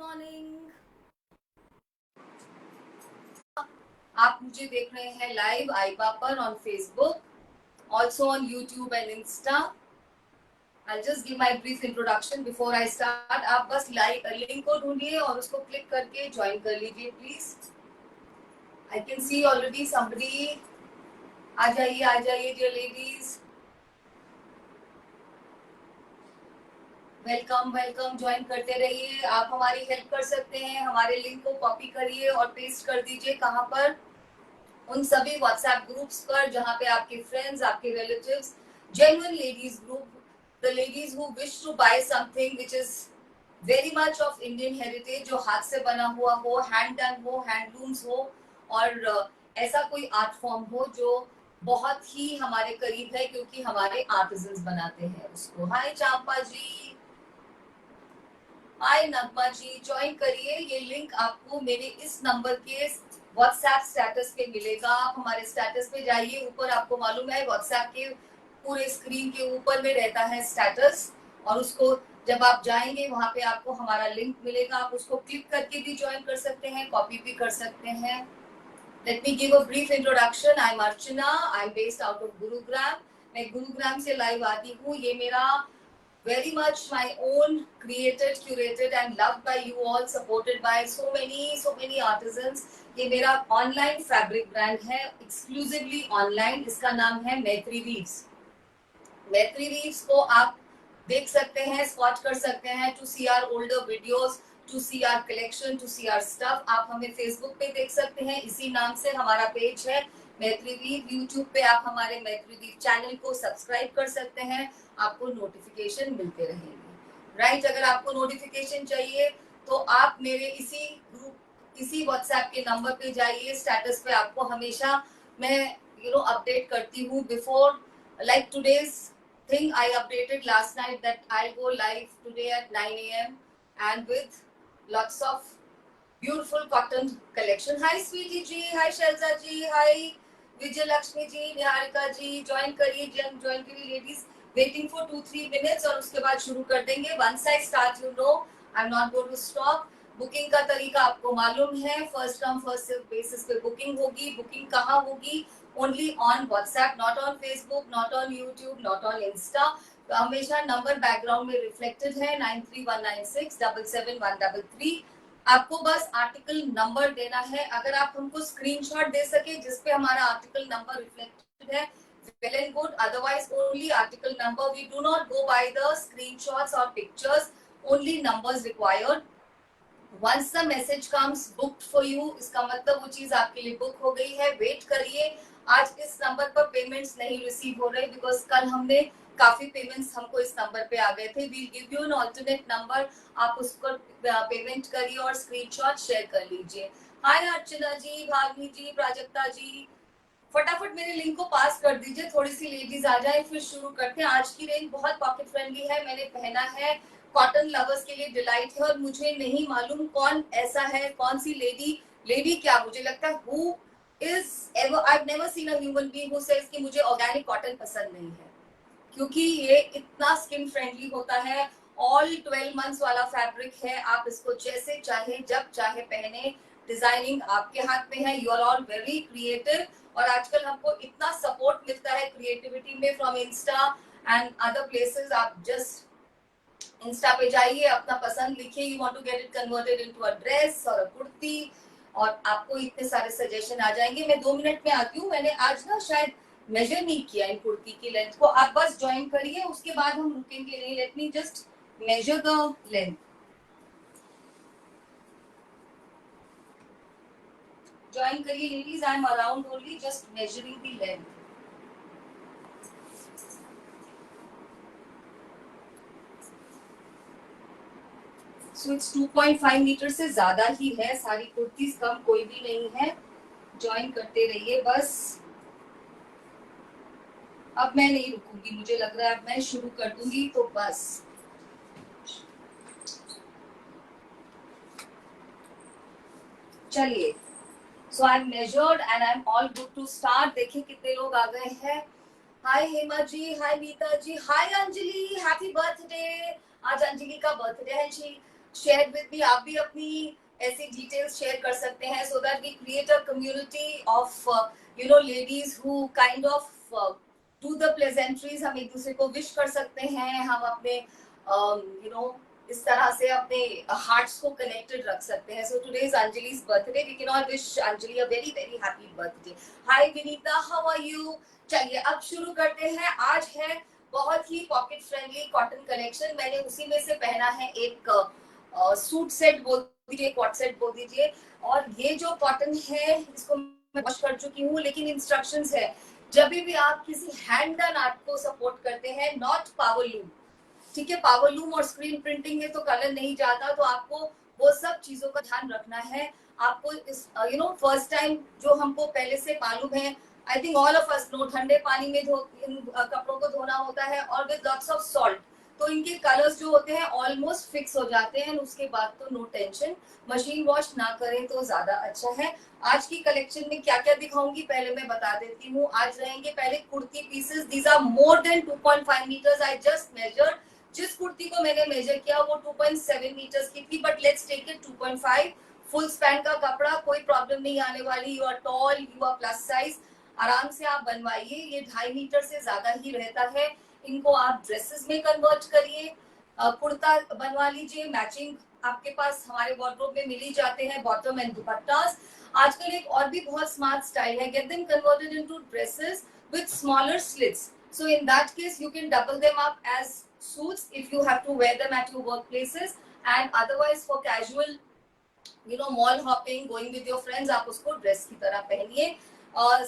Morning. आप मुझे देख रहे हैं लाइव आईबा पर on Facebook, also on YouTube and Insta. I'll just give my brief introduction before I start. आप बस लिंक को ढूंढिए और उसको क्लिक करके ज्वाइन कर लीजिए please. I can see already somebody। आ जाइए dear ladies. Welcome welcome, join करते रहिए। आप हमारी हेल्प कर सकते हैं, हमारे लिंक को कॉपी करिए और पेस्ट कर दीजिए। कहाँ पर? उन सभी व्हाट्सएप ग्रुप्स पर जहाँ पे आपके फ्रेंड्स, आपके relatives, genuine ladies group, the ladies who wish to buy something which is very much of Indian heritage, जो हाथ से बना हुआ हो, हैंड डन हो, हैंडलूम्स हो, और ऐसा कोई आर्ट फॉर्म हो जो बहुत ही हमारे करीब है, क्योंकि हमारे आर्टिजन्स बनाते हैं उसको। हाय चांपा जी, हाय नगमा जी, ज्वाइन करिए। ये लिंक आपको मेरे इस नंबर के व्हाट्सएप स्टेटस पे मिलेगा। आप हमारे स्टेटस पे जाइए, ऊपर आपको मालूम है व्हाट्सएप के पूरे स्क्रीन के ऊपर में रहता है स्टेटस, और उसको जब आप जाएंगे वहां पे आपको हमारा लिंक मिलेगा। आप उसको क्लिक करके भी ज्वाइन कर सकते हैं, कॉपी भी कर सकते हैं। Let me give a brief introduction. I am Archana, I am based out of Gurugram. मैं गुरुग्राम से लाइव आती हूँ। ये मेरा very much my own created, curated and loved by you all, supported by so many artisans। ये मेरा online fabric brand है, exclusively online. इसका नाम है मैत्री वीव्स। मैत्री वीव्स को आप देख सकते हैं, स्पॉट कर सकते हैं, to see our older videos, to see our collection, to see our stuff. आप हमें फेसबुक पे देख सकते हैं, इसी नाम से हमारा पेज है मैत्री वीव। यूट्यूब पे आप हमारे मैत्री वीव चैनल को सब्सक्राइब कर सकते हैं, आपको नोटिफिकेशन मिलते रहेंगे। राइट, अगर आपको नोटिफिकेशन चाहिए तो आप मेरे इसी ग्रुप, इसी व्हाट्सएप के नंबर पे जाइए। स्टेटस पे आपको हमेशा मैं अपडेट करती हूँ। Before like today's thing, I updated last night that I'll go live today at 9 a.m. and with lots of beautiful cotton collection. Hi Sweetie ji, hi Shelza ji, hi Vijay Lakshmi ji, Niharika ji, join करिए, join करिए ladies. Waiting for 2-3 minutes और उसके बाद शुरू कर देंगे। Once I start, you know, I'm not going to stop। Booking का तरीका आपको मालूम है, first come first serve basis पे बुकिंग होगी। बुकिंग कहाँ होगी? Only on WhatsApp, not on Facebook, not on YouTube, not on Insta. तो हमेशा नंबर बैकग्राउंड में रिफ्लेक्टेड है 9319677133। आपको बस आर्टिकल नंबर देना है। अगर आप हमको स्क्रीनशॉट दे सके जिसपे हमारा आर्टिकल नंबर रिफ्लेक्टेड है, well and good, otherwise only article number। we do not go by the screenshots or pictures, only numbers required। once the message comes booked for you, इसका मतलब वो चीज आपके लिए बुक हो गई है। वेट करिए, आज इस नंबर पर पेमेंट्स नहीं रिसीव हो रहे, बिकॉज कल हमने काफी पेमेंट्स हमको इस नंबर पे आ गए थे। We'll give you an alternate number, आप उस पर पेमेंट करिए और स्क्रीनशॉट शेयर कर लीजिए। हाय अर्चना जी, भावनी जी, प्राजक्ता जी, फटाफट मेरे लिंक को पास कर दीजिए, थोड़ी सी लेडीज आ जाए, फिर शुरू करते हैं। आज की रेंज बहुत पॉकेट फ्रेंडली है, मैंने पहना है, कॉटन लवर्स के लिए डिलाइट है। और मुझे नहीं मालूम कौन ऐसा है, कौन सी लेडी क्या, मुझे लगता है who is ever, I have never seen a human being who says कि मुझे ऑर्गेनिक कॉटन पसंद नहीं है, क्योंकि ये इतना स्किन फ्रेंडली होता है। ऑल 12 मंथ्स वाला फैब्रिक है, आप इसको जैसे चाहे जब चाहे पहने। डिजाइनिंग आपके हाथ में है, you are all very creative. और आजकल हमको इतना सपोर्ट मिलता है क्रिएटिविटी में from Insta and other places. आप जस्ट इंस्टा पे जाइए, अपना पसंद लिखिए, you want to get it converted into a dress और अ कुर्ती, और आपको इतने सारे सजेशन आ जाएंगे। मैं 2 मिनट में आती हूँ। मैंने आज ना शायद मेजर नहीं किया इन कुर्ती की लेंथ को। आप बस ज्वाइन करिए, उसके बाद हम रुकेंगे नहीं। Let me just measure the length. Join करिए ladies, I am around only just measuring the length. So it's 2.5 metre से ज्यादा ही है, सारी कुर्तीज कम कोई भी नहीं है। ज्वाइन करते रहिए बस। अब मैं नहीं रुकूंगी, मुझे लग रहा है अब मैं शुरू कर दूंगी, तो बस चलिए। So I am measured and I am all good to start. देखिए कितने लोग आ गए हैं। Hi Hema ji, hi Nita ji, hi Anjali, happy birthday. आज अंजलि का बर्थडे है जी। शेयर विद मी, आप भी अपनी ऐसी डिटेल्स शेयर कर सकते हैं, so that we create a community of ladies who kind of do the pleasantries. हम एक दूसरे को विश कर सकते हैं, हम अपने इस तरह से अपने हार्ट्स को कनेक्टेड रख सकते हैं। So today is Anjali's birthday, we can all wish Anjali a very very happy birthday. Hi Vinita, how are you? चलिए अब शुरू करते हैं। आज है बहुत ही पॉकेट फ्रेंडली कॉटन कलेक्शन। मैंने उसी में से पहना है एक सूट सेट बोल दीजिए, कॉट सेट बोल दीजिए। और ये जो कॉटन है इसको मैं वॉश कर चुकी हूँ, लेकिन इंस्ट्रक्शंस है जब भी आप किसी हैंड डन आर्ट को सपोर्ट करते हैं, नॉट पावर लूम, ठीक है? पावर लूम और स्क्रीन प्रिंटिंग है तो कलर नहीं जाता, तो आपको वो सब चीजों का ध्यान रखना है। आपको इस फर्स्ट टाइम जो हमको पहले से मालूम है, I think all of us know, ठंडे पानी में इन कपड़ों को धोना होता है और विद लॉट्स ऑफ सॉल्ट, तो इनके कलर्स जो होते हैं ऑलमोस्ट फिक्स हो जाते हैं। उसके बाद तो नो टेंशन, मशीन वॉश ना करें तो ज्यादा अच्छा है। आज की कलेक्शन में क्या क्या दिखाऊंगी पहले मैं बता देती हूँ। आज रहेंगे पहले kurti pieces, these are more than 2.5 metres. I just measured, जिस कुर्ती को मैंने मेजर किया वो 2.7 मीटर्स की थी, but let's take it 2.5। Full span का कपड़ा, कोई प्रॉब्लम नहीं आने वाली। You are tall, you are plus size, आराम से आप बनवाइए। ये 2.5 मीटर से ज्यादा ही रहता है। इनको आप ड्रेसेस में कन्वर्ट करिए, कुर्ता बनवा लीजिए मैचिंग। आपके पास हमारे वार्डरोब में मिल ही जाते हैं बॉटम एंड दुपट्टास। आजकल एक और भी बहुत स्मार्ट स्टाइल है, get them converted into dresses with smaller slits. So in that case, you can double them up as suits if you have to wear them at your workplaces, and otherwise for casual, mall hopping, going with your friends, आप उसको dress की तरह पहनिए। और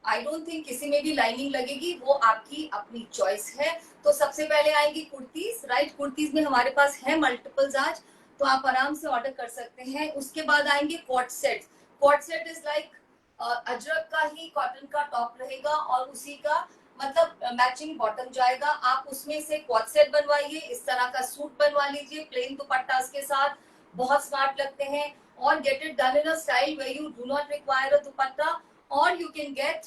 I don't think किसी में भी lining लगेगी, वो आपकी अपनी चॉइस है। तो सबसे पहले आएंगी कुर्तीज, राइट? कुर्तीज में हमारे पास है मल्टीपल्स आज, तो आप आराम से ऑर्डर कर सकते हैं। उसके बाद आएंगे coord set. Coord set is like ajrak का ही कॉटन का टॉप रहेगा और उसी का मतलब मैचिंग बॉटम जाएगा। आप उसमें से कॉट सेट बनवाइए, इस तरह का सूट बनवा लीजिए प्लेन दुपट्टा के साथ, बहुत स्मार्ट लगते हैं। और get it done in a style where you do not require a dupatta, और यू कैन गेट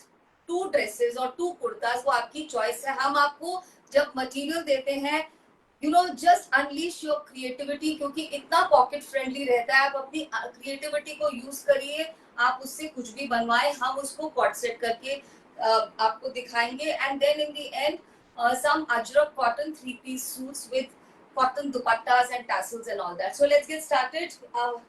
2 ड्रेसेस और 2 कुर्तास, वो आपकी चॉइस है। हम आपको जब मटेरियल देते हैं, जस्ट अनलीश योर क्रिएटिविटी, क्योंकि इतना पॉकेट फ्रेंडली रहता है। आप अपनी क्रिएटिविटी को यूज करिए, आप उससे कुछ भी बनवाएं, हम उसको कॉट सेट करके आपको दिखाएंगे। And then in the end some ajrak cotton 3-piece suits with cotton dupattas and tassels and all that. So let's get started.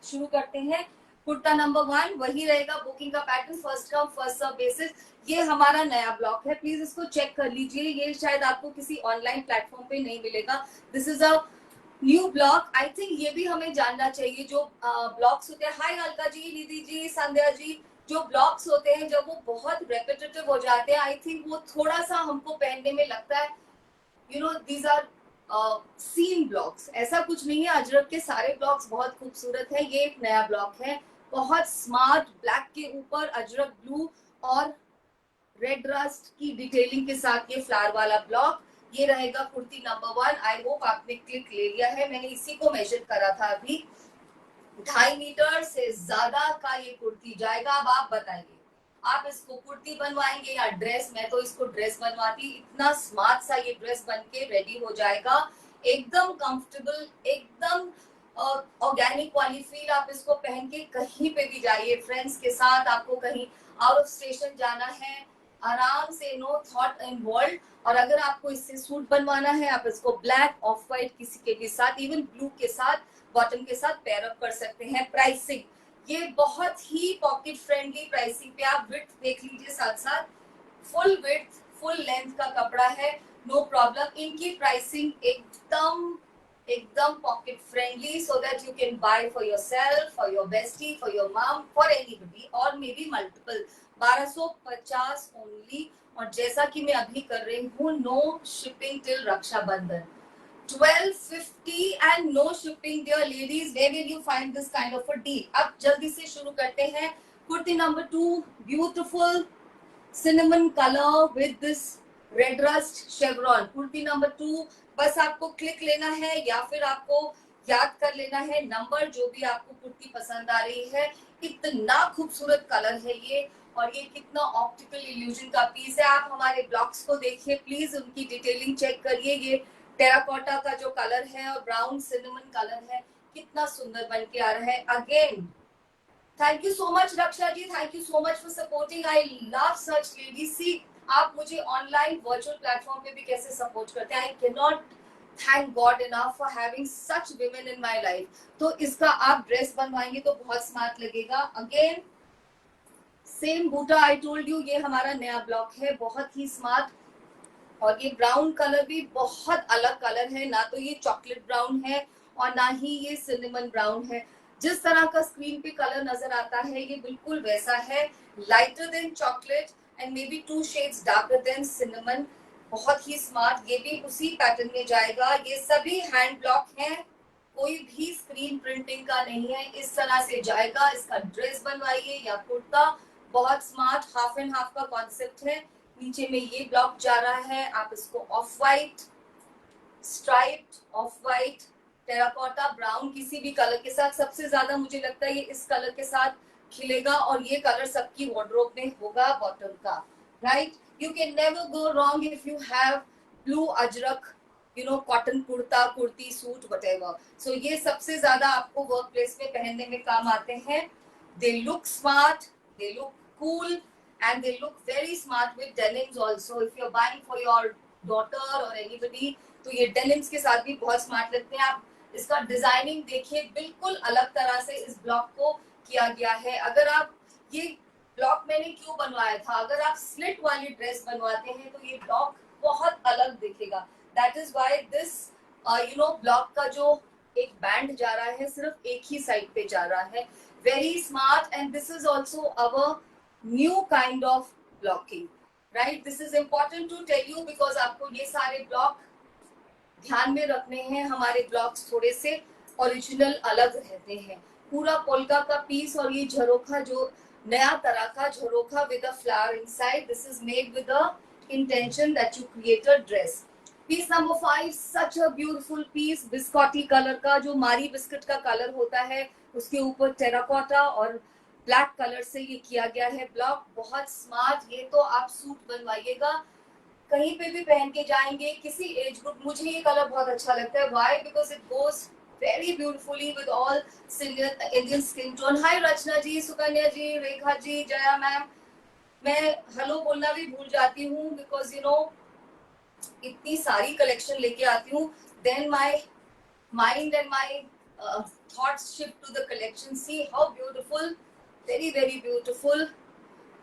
शुरू करते हैं। कुर्ता नंबर 1 वही रहेगा, बुकिंग का pattern first come first serve basis. ये हमारा नया ब्लॉक है, प्लीज इसको चेक कर लीजिए। ये शायद आपको किसी ऑनलाइन प्लेटफॉर्म पे नहीं मिलेगा। This is a new block. I think ये भी हमें जानना चाहिए, जो ब्लॉक्स होते हैं। हाय अलका जी, निधि जी, संध्या जी, जो ब्लॉक्स होते हैं जब वो बहुत रेपिटेटिव हो जाते हैं, आई थिंक वो थोड़ा सा हमको पहनने में लगता है, दीज आर सीन ब्लॉक्स। ऐसा कुछ नहीं है, अजरक के सारे ब्लॉक्स बहुत खूबसूरत है। ये एक नया ब्लॉक है, बहुत स्मार्ट, ब्लैक के ऊपर अजरक ब्लू और रेड रस्ट की डिटेलिंग के साथ ये फ्लावर वाला ब्लॉक। ये रहेगा कुर्ती नंबर 1। आई होप आपने क्लिक ले लिया है, मैंने इसी को मेजर करा था अभी। 2.5 मीटर से ज्यादा का ये कुर्ती जाएगा। अब आप बताइए, आप इसको कुर्ती बनवाएंगे या ड्रेस? मैं तो इसको ड्रेस बनवाती, इतना स्मार्ट सा ये ड्रेस बन के रेडी हो जाएगा, एकदम कंफर्टेबल, एकदम ऑर्गेनिक वाली फील। आप इसको पहन के कहीं पे भी जाइए, फ्रेंड्स के साथ, आपको कहीं आउट ऑफ स्टेशन जाना है, आराम से, नो थॉट इन्वॉल्व। और अगर आपको इससे सूट बनवाना है, आप इसको ब्लैक, ऑफ व्हाइट, किसी के भी साथ, इवन ब्लू के साथ, बॉटम के साथ पेयर अप कर सकते हैं। प्राइसिंग, ये बहुत ही पॉकेट फ्रेंडली प्राइसिंग पे, आप विड्थ देख लीजिए साथ साथ, फुल विड्थ फुल लेंथ का कपड़ा है, नो प्रॉब्लम। इनकी प्राइसिंग एकदम एकदम pocket friendly, so that you can buy for yourself, for your bestie, for your mom, for anybody, और मे बी मल्टीपल। 1250 ओनली। और जैसा कि मैं अभी कर रही हूँ, no shipping till Rakshabandhan, 1250 and no shipping, dear ladies. Where will you find this kind of a deal? अब जल्दी से शुरू करते हैं। Kurti number 2, beautiful cinnamon color with this red rust chevron. Kurti number 2, बस आपको क्लिक लेना है या फिर आपको याद कर लेना है नंबर, जो भी आपको कुर्ती पसंद आ रही है। इतना खूबसूरत कलर है ये, और ये कितना ऑप्टिकल इल्यूजन का पीस है। आप हमारे ब्लॉक्स को देखिए प्लीज, उनकी डिटेलिंग चेक करिए। ये टेराकोटा का जो कलर है और ब्राउन सिनेमन कलर है, कितना सुंदर बन के आ रहा है। Again thank you so much Raksha ji, thank you so much for supporting. I love such ladies. See आप मुझे ऑनलाइन वर्चुअल प्लेटफॉर्म पे भी कैसे सपोर्ट करते हैं। I can not thank God enough for having such women in my life. तो इसका आप ड्रेस बनवाएंगे तो बहुत स्मार्ट लगेगा। अगेन सेम बूटा, आई टोल्ड यू ये हमारा नया ब्लॉक है, बहुत ही स्मार्ट। और ये ब्राउन कलर भी बहुत अलग कलर है, ना तो ये चॉकलेट ब्राउन है और ना ही ये सिनेमन ब्राउन है। जिस तरह का स्क्रीन पे कलर नजर आता है ये बिल्कुल वैसा है, lighter than chocolate and may be 2 shades darker then cinnamon. बहुत ही स्मार्ट, ये भी उसी पैटर्न में जाएगा। ये सभी हैंड ब्लॉक हैं, कोई भी स्क्रीन प्रिंटिंग का नहीं है, इस तरह से जाएगा। इसका ड्रेस बनवाइए या कुर्ता, बहुत स्मार्ट हाफ एंड हाफ का कॉन्सेप्ट है। नीचे में ये ब्लॉक जा रहा है, आप इसको of white, striped, of white, terracotta, brown किसी भी कलर के साथ, सबसे ज्यादा मुझे लगता है ये इस कलर के साथ खिलेगा और ये कलर सबकी वार्डरोब में होगा बॉटम का, right. You can never go wrong if you have blue ajrak, you know, cotton kurta, kurti, suit, whatever. So ये सबसे ज्यादा आपको वर्क प्लेस में पहनने में काम आते हैं। They look smart, they look cool and they look very smart with denims also. If you're buying for your daughter or anybody, तो ये डेनिम्स के साथ भी बहुत स्मार्ट लगते हैं। आप इसका डिजाइनिंग देखिए, बिल्कुल अलग तरह से इस ब्लॉक को किया गया है। अगर आप ये ब्लॉक मैंने क्यों बनवाया था, अगर आप स्लिट वाली ड्रेस बनवाते हैं तो ये ब्लॉक बहुत अलग दिखेगा। That is why this you know block का जो एक बैंड जा रहा है सिर्फ एक ही साइड पे जा रहा है। Very smart and this is also our new kind of blocking, right? This is important to tell you because आपको ये सारे ब्लॉक ध्यान में रखने हैं। हमारे ब्लॉक्स थोड़े से ओरिजिनल अलग रहते हैं। पूरा पोल्का का पीस और ये झरोखा, जो नया तरह का झरोखा with a flower inside, this is made with a intention that you create a dress. Piece number 5, such a beautiful piece, biscotti colour का, जो मारी बिस्किट का कलर होता है उसके ऊपर टेराकोटा और ब्लैक कलर से ये किया गया है ब्लॉक, बहुत स्मार्ट। ये तो आप सूट बनवाइएगा, कहीं पे भी पहन के जाएंगे, किसी एज ग्रुप। मुझे ये कलर बहुत अच्छा लगता है, why, because it goes very beautifully with all Indian skin tone. Hi Rachna ji, Sukanya ji, Rekha ji, Jaya ma'am. मैं हेलो बोलना भी भूल जाती हूँ बिकॉज यू नो इतनी सारी कलेक्शन लेके आती हूँ, then my mind and my thoughts shift to the collection. See how beautiful, very very beautiful.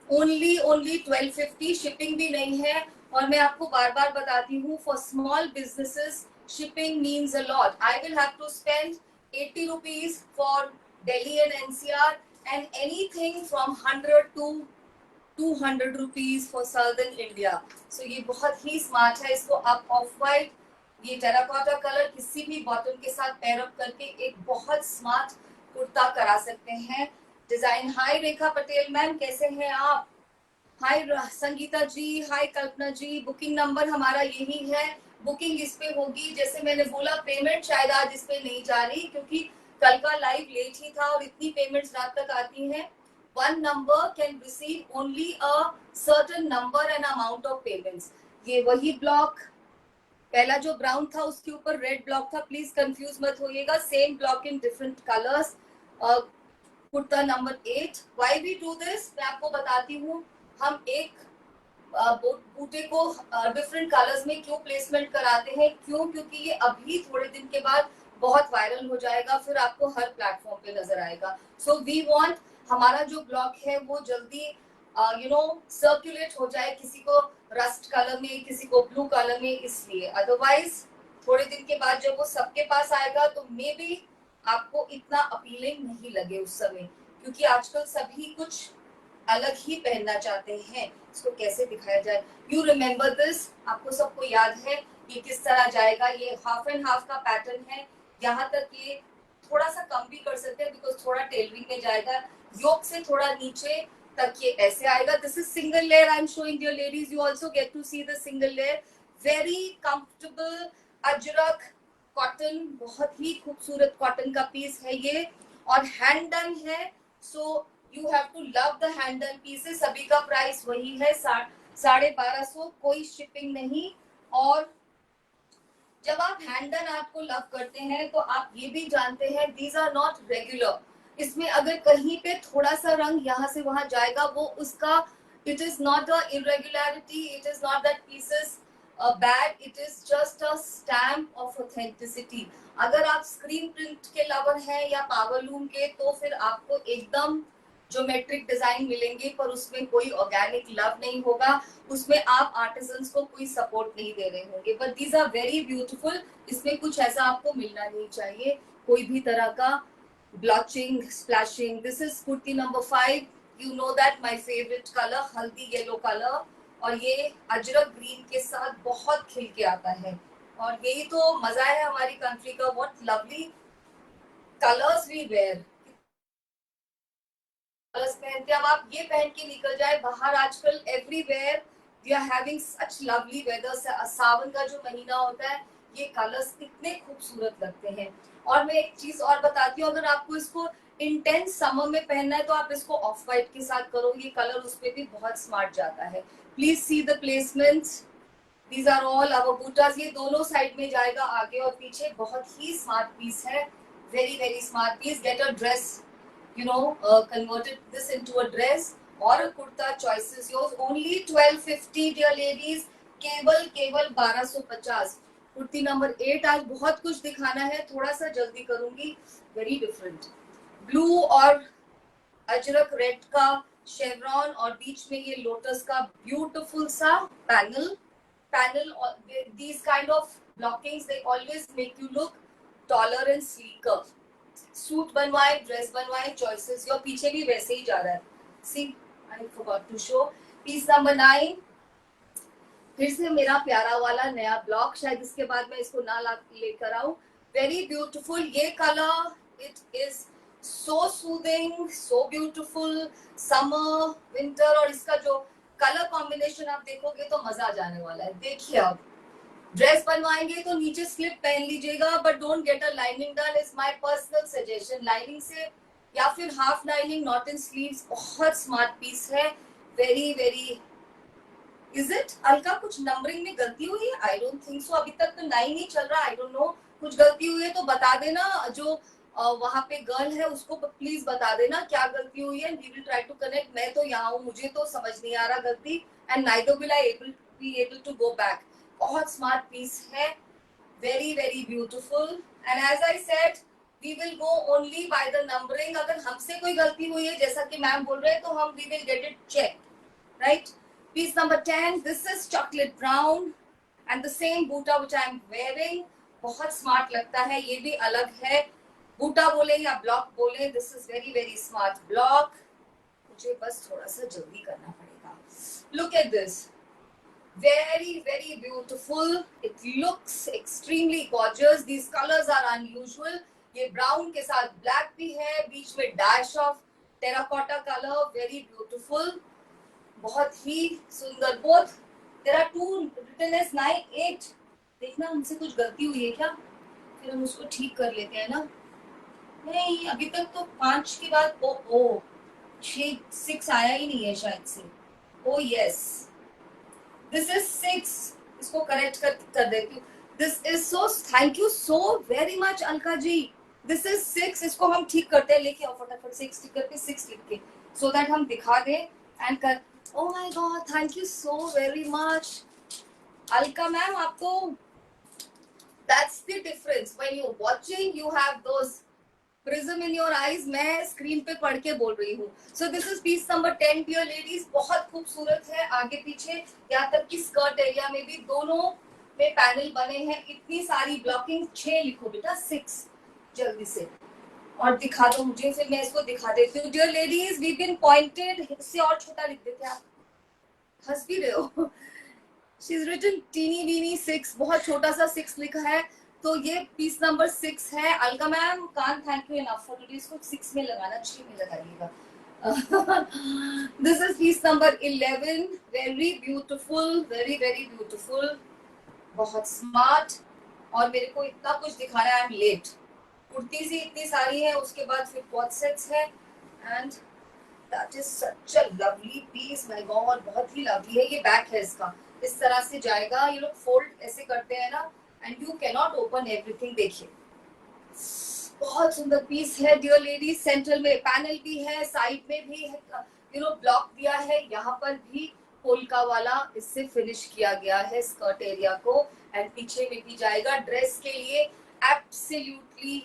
only 1250, shipping भी नहीं है। और मैं आपको बार बार बताती हूँ, for small businesses shipping means a lot. I will have to spend 80 rupees for Delhi and NCR and anything from 100 to 200 rupees for southern India. So ये बहुत ही स्मार्ट है। इसको आप ऑफ वाइट, ये टेराकोटा कलर किसी भी बॉटम के साथ पेयर अप करके एक बहुत स्मार्ट कुर्ता करा सकते हैं। डिजाइन, हाय रेखा पटेल मैम, कैसे हैं आप? हाय संगीता जी, हाय कल्पना जी। बुकिंग नंबर हमारा यही है, बुकिंग इस पे होगी। जैसे मैंने बोला, पेमेंट शायद आज इस पे नहीं जा रही क्योंकि कल का लाइव लेट ही था और इतनी पेमेंट्स रात तक आती हैं। One number can receive only a certain number and amount of payments. ये वही ब्लॉक, पहला जो ब्राउन था उसके ऊपर रेड ब्लॉक था, प्लीज कंफ्यूज मत होइएगा। Same block in different colours. Kurta number 8। Why we do this, मैं आपको बताती हूँ। हम एक बूटे को डिफरेंट कलर्स में क्यों प्लेसमेंट कराते हैं, क्यों, क्योंकि ये अभी थोड़े दिन के बाद बहुत वायरल हो जाएगा, फिर आपको हर प्लेटफॉर्म पे नजर आएगा। सो वी वांट हमारा जो ब्लॉक है वो जल्दी यू नो सर्कुलेट हो जाए, किसी को रस्ट कलर में, किसी को ब्लू कलर में, इसलिए। अदरवाइज थोड़े दिन के बाद जब वो सबके पास आएगा तो मे बी आपको इतना अपीलिंग नहीं लगे उस समय, क्योंकि आजकल सभी कुछ अलग ही पहनना चाहते हैं। इसको कैसे दिखाया जाए, यू रिमेम्बर दिस, आपको सबको याद है ये किस तरह जाएगा। ये हाफ एंड हाफ का पैटर्न है, यहाँ तक ये थोड़ा सा कम भी कर सकते हैं बिकॉज थोड़ा टेलरिंग में जाएगा। योक से थोड़ा नीचे तक ये ऐसे आएगा। This is single layer, I am showing dear ladies, you also get to see the single layer. Very comfortable ajrak cotton, बहुत ही खूबसूरत कॉटन का पीस है ये, और हैंड डन है। So you have to love the hand done pieces. सभी का प्राइस वही है, 1250, कोई शिपिंग नहीं। और जब आप हैंड डन आर्ट को लव करते हैं तो आप ये भी जानते हैं दीज आर नॉट रेगुलर. इसमें अगर कहीं पे थोड़ा सा रंग यहाँ से वहां जाएगा वो उसका, it is not a irregularity, it is not that pieces bad, it is just a stamp of authenticity. अगर आप स्क्रीन प्रिंट के लवर हैं या पावर लूम के, तो फिर आपको एकदम ज्योमेट्रिक डिजाइन मिलेंगे, पर उसमें कोई ऑर्गेनिक लव नहीं होगा, उसमें आप आर्टिजन्स को कोई सपोर्ट नहीं दे रहे होंगे. But these are very beautiful. इसमें कुछ ऐसा आपको मिलना नहीं चाहिए, कोई भी तरह का blotching, splashing. This is kurti number 5. You know that my favourite colour haldi yellow colour, और ये अजरक ग्रीन के साथ बहुत खिल के आता है. और यही तो मजा है हमारी कंट्री का. What lovely colours we wear. Colours पहनते, अब आप ये पहन के निकल जाए बाहर, आजकल everywhere we are having such lovely weather. Sawan का जो महीना होता है, ये कलर्स इतने खूबसूरत लगते हैं. और मैं एक चीज और बताती हूँ, अगर आपको इसको इंटेंस समर में पहनना है तो आप इसको ऑफ वाइट के साथ करो, ये कलर उस पर भी बहुत स्मार्ट जाता है. Please see the placements. These are all our bootas. ये दोनों साइड में जाएगा, आगे और पीछे. बहुत ही स्मार्ट पीस है, very very smart piece. Get a dress, converted this into a dress or a kurta. Choice is yours. Only 1250 dear ladies. केवल 1250. कुर्ती नंबर 8. आज बहुत कुछ दिखाना है, थोड़ा सा जल्दी करूंगी. वेरी डिफरेंट ब्लू और अजरक रेड का शेवरॉन, और बीच में ये लोटस का ब्यूटीफुल सा panel. These kind of blockings, they always make you look taller and sleeker. Suit बनवाए, ड्रेस बनवाए, चॉइसेस योर. पीछे भी वैसे ही जा रहा है. See, I forgot to show piece number 9. फिर से मेरा प्यारा वाला नया ब्लॉक, शायद इसके बाद मैं इसको ना लेकर आऊं. वेरी ब्यूटीफुल ये colour. It is so soothing, so beautiful. Summer, winter, और इसका जो कलर कॉम्बिनेशन आप देखोगे तो मजा आ जाने वाला है. देखिए, अब ड्रेस बनवाएंगे तो नीचे स्लिप पहन लीजिएगा, but don't get a lining done. Is my personal suggestion. Lining से या फिर half lining, not in sleeves. बहुत स्मार्ट पीस है, very very. Is it Alka कुछ नंबरिंग में गलती हुई है? I don't think so. अभी तक तो 9 ही चल रहा. आई डोंट नो, कुछ गलती हुई है तो बता देना. जो वहां पे गर्ल है उसको प्लीज बता देना क्या गलती हुई है. We will try to connect. मैं तो यहाँ हूँ, मुझे तो समझ नहीं आ रहा गलती. And neither will I be able to go back. बहुत स्मार्ट पीस है, very very beautiful. And as I said, we will go only by the numbering. अगर हमसे कोई गलती हुई है, जैसा कि मैम बोल रहे हैं, तो हम we will get it check. Right. Piece number 10. This is chocolate brown and the same boota which I am wearing. बहुत स्मार्ट लगता है, ये भी अलग है. बूटा बोले या ब्लॉक बोले, this is very very smart block. मुझे बस थोड़ा सा जल्दी करना पड़ेगा. Look at this, very very beautiful. It looks extremely gorgeous. These colors are unusual. ये ब्राउन के साथ ब्लैक भी है, बीच में dash of terracotta colour. Very beautiful, बहुत ही सुंदर. Both there are two written as 9 8. देखना हमसे कुछ गलती हुई है क्या, फिर हम उसको ठीक कर लेते हैं ना. नहीं, अभी तक तो 5 के बाद ओ 6 आया ही नहीं है शायद से. Oh yes, this is 6. इसको करेक्ट कर देती हूँ. This is so, thank you so very much Alka ji. This is 6. इसको हम ठीक करते हैं. लेके आओ फटाफट 6 टिक करके 6 लिख के, सो दैट हम दिखा दें एंड कर. Oh my God, thank you so very much. Alka ma'am, आप तो, that's the difference. When you're watching, you have those prism in your eyes. मैं स्क्रीन पे पढ़ के बोल रही हूँ. So this is piece number 10 dear ladies. बहुत खूबसूरत है, आगे पीछे यहाँ तक की स्कर्ट एरिया में भी दोनों में पैनल बने हैं. इतनी सारी ब्लॉकिंग. 6 लिखो बेटा, 6 जल्दी से, और दिखा दो मुझे, फिर मैं इसको दिखा देती हूँ. Dear ladies, we been pointed. इससे और छोटा लिख देते आप, हंस भी रहे हो. She is written teeny weeny 6. बहुत छोटा सा 6 लिखा है. तो ये पीस नंबर 6 है. Alka ma'am, can't thank you enough for today. इसको 6 में लगाना, 6 में लगाइएगा. This is piece number 11. Very beautiful, very very beautiful, बहुत स्मार्ट. और मेरे को इतना कुछ दिखाना है, आई एम लेट. कुर्ती सी इतनी सारी है, उसके बाद फिर बहुत सेट्स है. And that is such a lovely piece. My God, बहुत ही लवली है. ये बैक है इसका, इस तरह से जाएगा. ये लोग फोल्ड ऐसे करते हैं ना, and you can not open everything. देखिए बहुत सुंदर पीस है डियर लेडीज. सेंट्रल में पैनल भी है, साइड में भी ब्लॉक दिया है. यहाँ पर भी पोल्का वाला इससे फिनिश किया गया है स्कर्ट एरिया को. एंड पीछे में भी जाएगा ड्रेस के लिए. Absolutely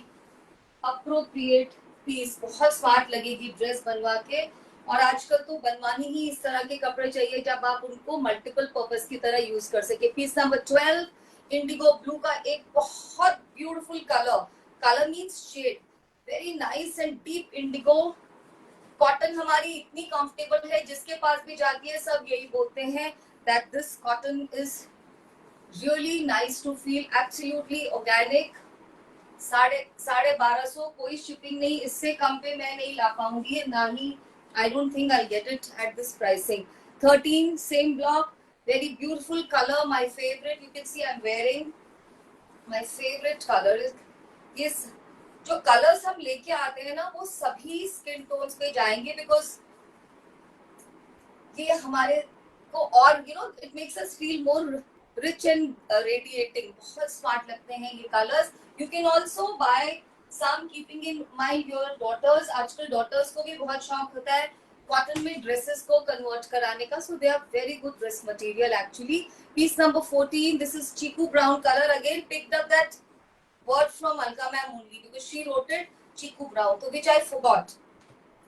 appropriate piece. बहुत स्मार्ट लगेगी ड्रेस बनवा के. और आजकल तो बनवानी ही इस तरह के कपड़े चाहिए जब आप उनको मल्टीपल पर्पस की तरह यूज कर सके. पीस नंबर 12 इंडिगो ब्लू का एक बहुत beautiful colour. Colour means shade, very nice and deep indigo. Cotton हमारी इतनी कंफर्टेबल है, जिसके पास भी जाती है सब यही बोलते हैं that this cotton is really nice to feel. Absolutely organic. 1250 कोई शिपिंग नहीं. इससे कम पे मैं नहीं ला पाऊंगी ना ही. I don't think I'll get it at this pricing. 13 same block, very beautiful color, my favorite. You can see I'm wearing my favorite color is this. जो colours हम लेके आते हैं ना वो सभी स्किन टोन्स पे जाएंगे बिकॉज ये हमारे को और it makes us feel more rich and radiating. बहुत स्मार्ट लगते हैं ये colours. You can also buy some keeping in mind your daughters. आजकल डॉटर्स को भी बहुत शौक होता है कॉटन में ड्रेसेस को कन्वर्ट कराने का. So they are very good dress material actually. Piece number 14 this is chikoo brown colour. Again picked up that word from Alka ma'am only because she wrote it chikoo brown, तो which I forgot.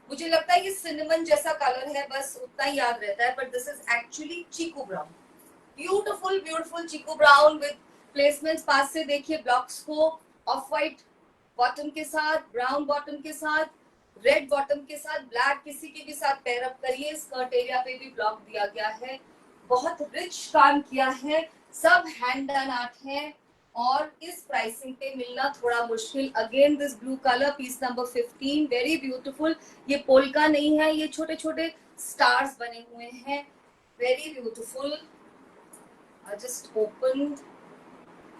मुझे लगता है ये cinnamon जैसा colour है, बस उतना ही याद रहता है. But this is actually chikoo brown. Beautiful beautiful chikoo brown with placements. पास से देखिए ब्लॉक्स को. ऑफ व्हाइट बॉटम के साथ, ब्राउन बॉटम के साथ, रेड बॉटम के साथ, ब्लैक किसी के भी साथ पेयर अप करिए. स्कर्ट एरिया पे भी ब्लॉक दिया गया है. बहुत रिच काम किया है. सब हैंड डन आर्ट है और इस प्राइसिंग पे मिलना थोड़ा मुश्किल. Again this blue colour piece number 15 very beautiful. ये पोल्का नहीं है, ये छोटे छोटे स्टार्स बने हुए हैं. Very beautiful. Just open.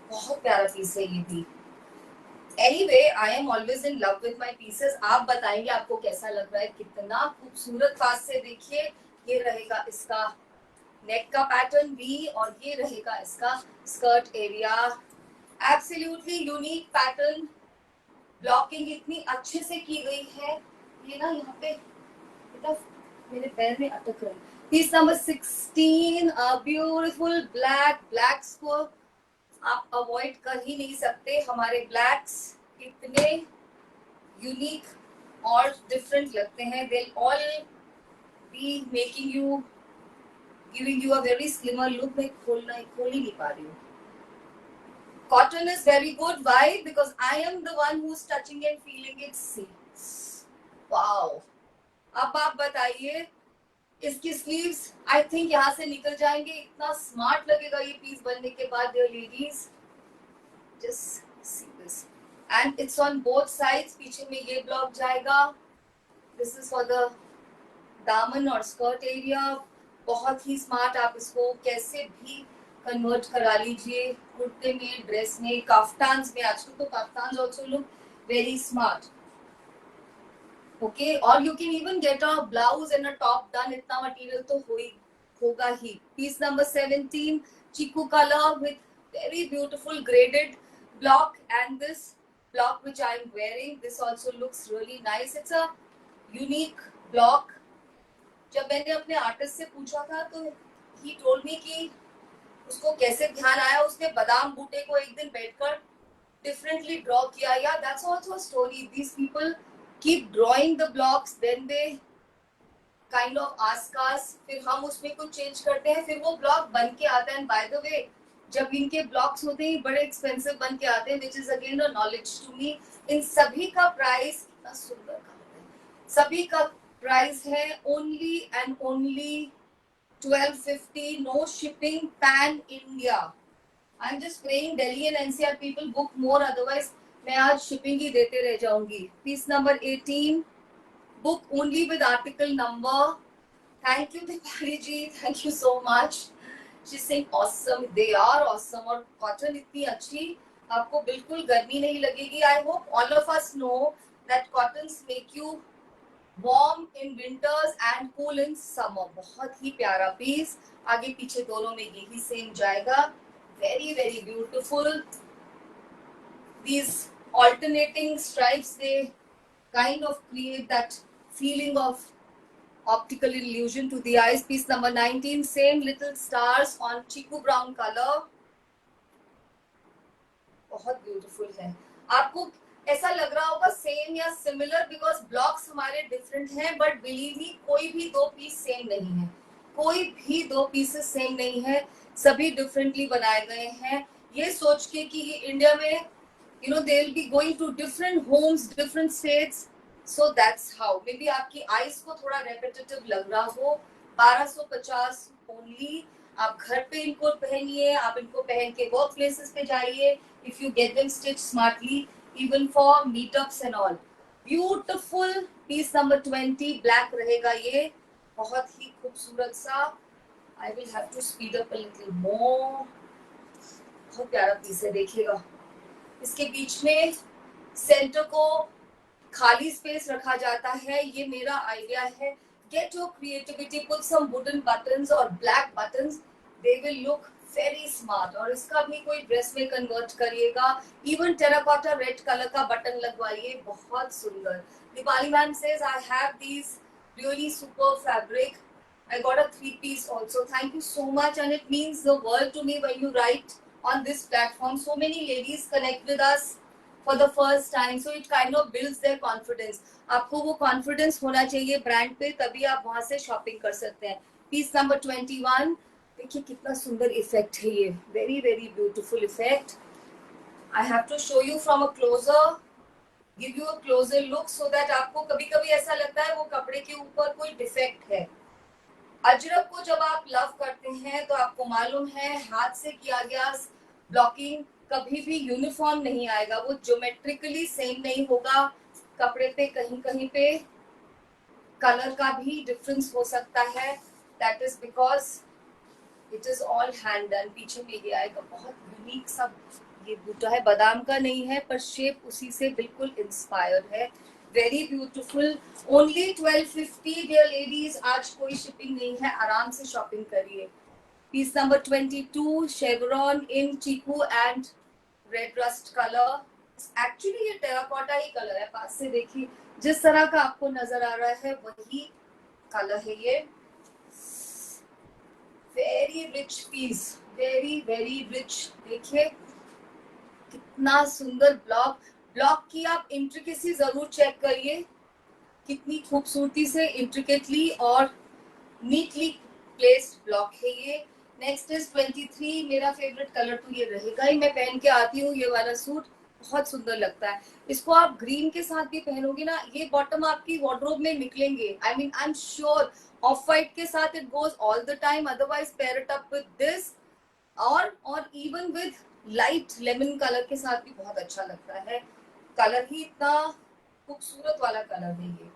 बहुत प्यारा पीस है ये भी. Anyway I am always in love with my pieces. आप बताएंगे आपको कैसा लग रहा है. कितना खूबसूरत. पास से देखिए. ये रहेगा इसका नेक का पैटर्न भी और ये रहेगा इसका skirt area. Absolutely unique pattern. Blocking इतनी अच्छे से की गई है. ये ना यहाँ पे मेरे पैर में अटक रहा है. Piece number 16 beautiful black. Blacks को आप अवॉइड कर ही नहीं सकते. हमारे ब्लैक्स इतने यूनिक और डिफरेंट लगते हैं. They all be making you giving you a very slimmer look. मैं खोल ही नहीं पा रही हूँ. Cotton is very good. Why? Because I am the one who's touching and feeling it. See, wow. अब आप बताइए इसकी स्लीव्स आई थिंक यहाँ से निकल जाएंगे. इतना स्मार्ट लगेगा ये पीस बनने के बाद dear ladies. Just see this and it's on both sides. पीछे में ये ब्लॉक जाएगा. दिस इज फॉर द दामन और स्कर्ट एरिया. बहुत ही स्मार्ट. आप इसको कैसे भी कन्वर्ट करा लीजिए. कुर्ते में, ड्रेस में, काफ्तान्स में. आजकल तो kaftans also look very smart. Okay. और you can even get a blouse and a top done. इतना मटेरियल तो होगा ही. Piece number 17 chikoo colour with very beautiful graded block and this block which I am wearing, this also looks really nice. It's a unique block. जब मैंने अपने artist से पूछा था तो he told me कि उसको कैसे ध्यान आया. उसने बादाम बूटे को एक दिन बैठकर differently draw किया. Yeah, that's also a story. These people keep drawing the blocks, then they kind of ask us, फिर हम उसमें कुछ चेंज करते हैं, फिर वो ब्लॉक बन के आता है. And by the way, जब इनके ब्लॉक्स होते हैं बड़े एक्सपेंसिव बन के आते हैं, which is again a knowledge to me. इन सभी का प्राइस कितना सुंदर है. सभी का प्राइस है only and only 1250. No shipping pan India. I'm just praying Delhi and NCR people book more, otherwise मैं आज शिपिंग ही देते रह जाऊंगी. Piece number 18 book only with article number. Thank you Dipali ji, thank you so much. She's saying awesome. They are awesome. और cotton इतनी अच्छी, आपको बिल्कुल गर्मी नहीं लगेगी. I hope all of us know that cottons make you warm in winters and cool in summer. बहुत ही प्यारा पीस. आगे पीछे दोनों में यही सेम जाएगा. very very beautiful. These alternating stripes, they kind of create that feeling of optical illusion to the eyes. Piece number 19, same little stars on chiku brown color. बहुत beautiful है. आपको ऐसा लग रहा होगा सेम या सिमिलर, बिकॉज ब्लॉक्स हमारे different हैं, बट बिलीव मी कोई भी दो पीस सेम नहीं है. कोई भी दो पीसेस सेम नहीं है, सभी डिफरेंटली बनाए गए हैं. ये सोच के कि ये इंडिया में you know they will be going to different homes, different states, so that's how. Maybe आपकी आईज को थोड़ा रेपिटेटिव लग रहा हो. 1250 ओनली. आप घर पे इनको पहनिए, आप इनको पहन के वर्क प्लेसेस पे जाइए. If you get them stitched smartly, even for meetups and all. Beautiful piece number 20, black रहेगा ये, बहुत ही खूबसूरत सा. I will have to speed up a little more. बहुत प्यारा पीस है, देखिएगा. इसके बीच में सेंटर को खाली स्पेस रखा जाता है. ये मेरा आइडिया है. Get your creativity, put some wooden buttons or black buttons. They will look very smart. और इसका भी कोई ड्रेस में कन्वर्ट करिएगा. इवन टेराकोटा रेड कलर का बटन लगवाइए, बहुत सुंदर. Deepali ma'am says I have these really super fabric. I got a 3-piece also. Thank you so much, and it means the world to me when you write on this platform. So many ladies connect with us for the first time, so it kind of builds their confidence. आपको वो confidence होना चाहिए brand पे, तभी आप वहाँ से shopping कर सकते हैं. Piece number 21. देखिए कितना सुंदर इफेक्ट है ये. Very very beautiful effect. I have to show you from a closer, give you a closer look, so that आपको कभी कभी ऐसा लगता है वो कपड़े के ऊपर कोई डिफेक्ट है. अजरक को जब आप लव करते हैं तो आपको मालूम है हाथ से किया गया ब्लॉकिंग कभी भी यूनिफॉर्म नहीं आएगा. वो ज्योमेट्रिकली सेम नहीं होगा. कपड़े पे कहीं कहीं पे कलर का भी डिफरेंस हो सकता है. That is because it is all hand done. पीछे में ये आएगा बहुत यूनिक सा. ये बूटा है, बादाम का नहीं है, पर शेप उसी से बिल्कुल इंस्पायर्ड है. Very beautiful. Only 1250 dear ladies. आज कोई शिपिंग नहीं है, आराम से शॉपिंग करिए. Piece number 22, chevron in chikoo and red rust colour. Actually ये टेराकोटा ही कलर है. पास से देखिए, जिस तरह का आपको नजर आ रहा है वही कलर है ये. Very rich piece, very very rich. देखिए कितना सुंदर ब्लॉक. ब्लॉक की आप इंट्रिकेसी जरूर चेक करिए, कितनी खूबसूरती से इंट्रिकेटली और नीटली प्लेस्ड ब्लॉक है ये. Next is 23. मेरा फेवरेट कलर तो ये रहेगा ही. मैं पहन के आती हूँ ये वाला सूट, बहुत सुंदर लगता है. इसको आप ग्रीन के साथ भी पहनोगे ना, ये बॉटम आपकी वार्डरोब में निकलेंगे. I mean I am sure. Off white के साथ it goes all the time, otherwise pair it up with this और even with light lemon colour के साथ भी बहुत अच्छा लगता है. कलर ही इतना खूबसूरत वाला कलर है ये.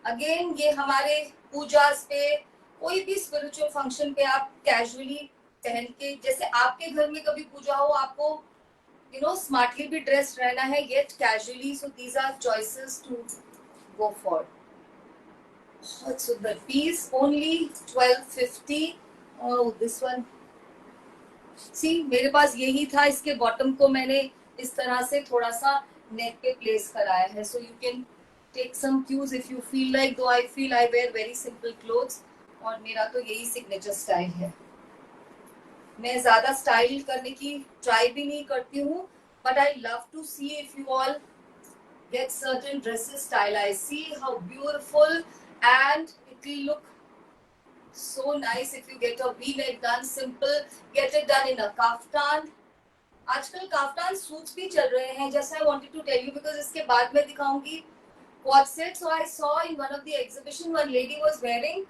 अगेन ये हमारे पूजा पे, कोई भी स्पिरिचुअल फंक्शन पे आप कैजुअली पहन के, जैसे आपके घर में कभी पूजा हो, आपको यू नो स्मार्टली भी ड्रेस्ड रहना है, yet casually. So these are choices to go for. बहुत सुंदर piece. Only 1250. Oh this one, see मेरे पास यही था. इसके बॉटम को मैंने इस तरह से थोड़ा सा नेक पे प्लेस कराया है. So you can take some cues if you feel like. Though I feel I wear very simple clothes, और मेरा तो यही सिग्नेचर स्टाइल है. मैं ज्यादा स्टाइल करने की ट्राई भी नहीं करती हूँ, but I love to see if you all get certain dresses stylized. See how beautiful, and it will look so nice if you get a V-neck done. Simple, get it done in a kaftan. आजकल kaftan suits भी चल रहे हैं, जैसे I wanted to tell you, because इसके बाद में दिखाऊंगी quad set. So I saw in one of the exhibition one lady was wearing,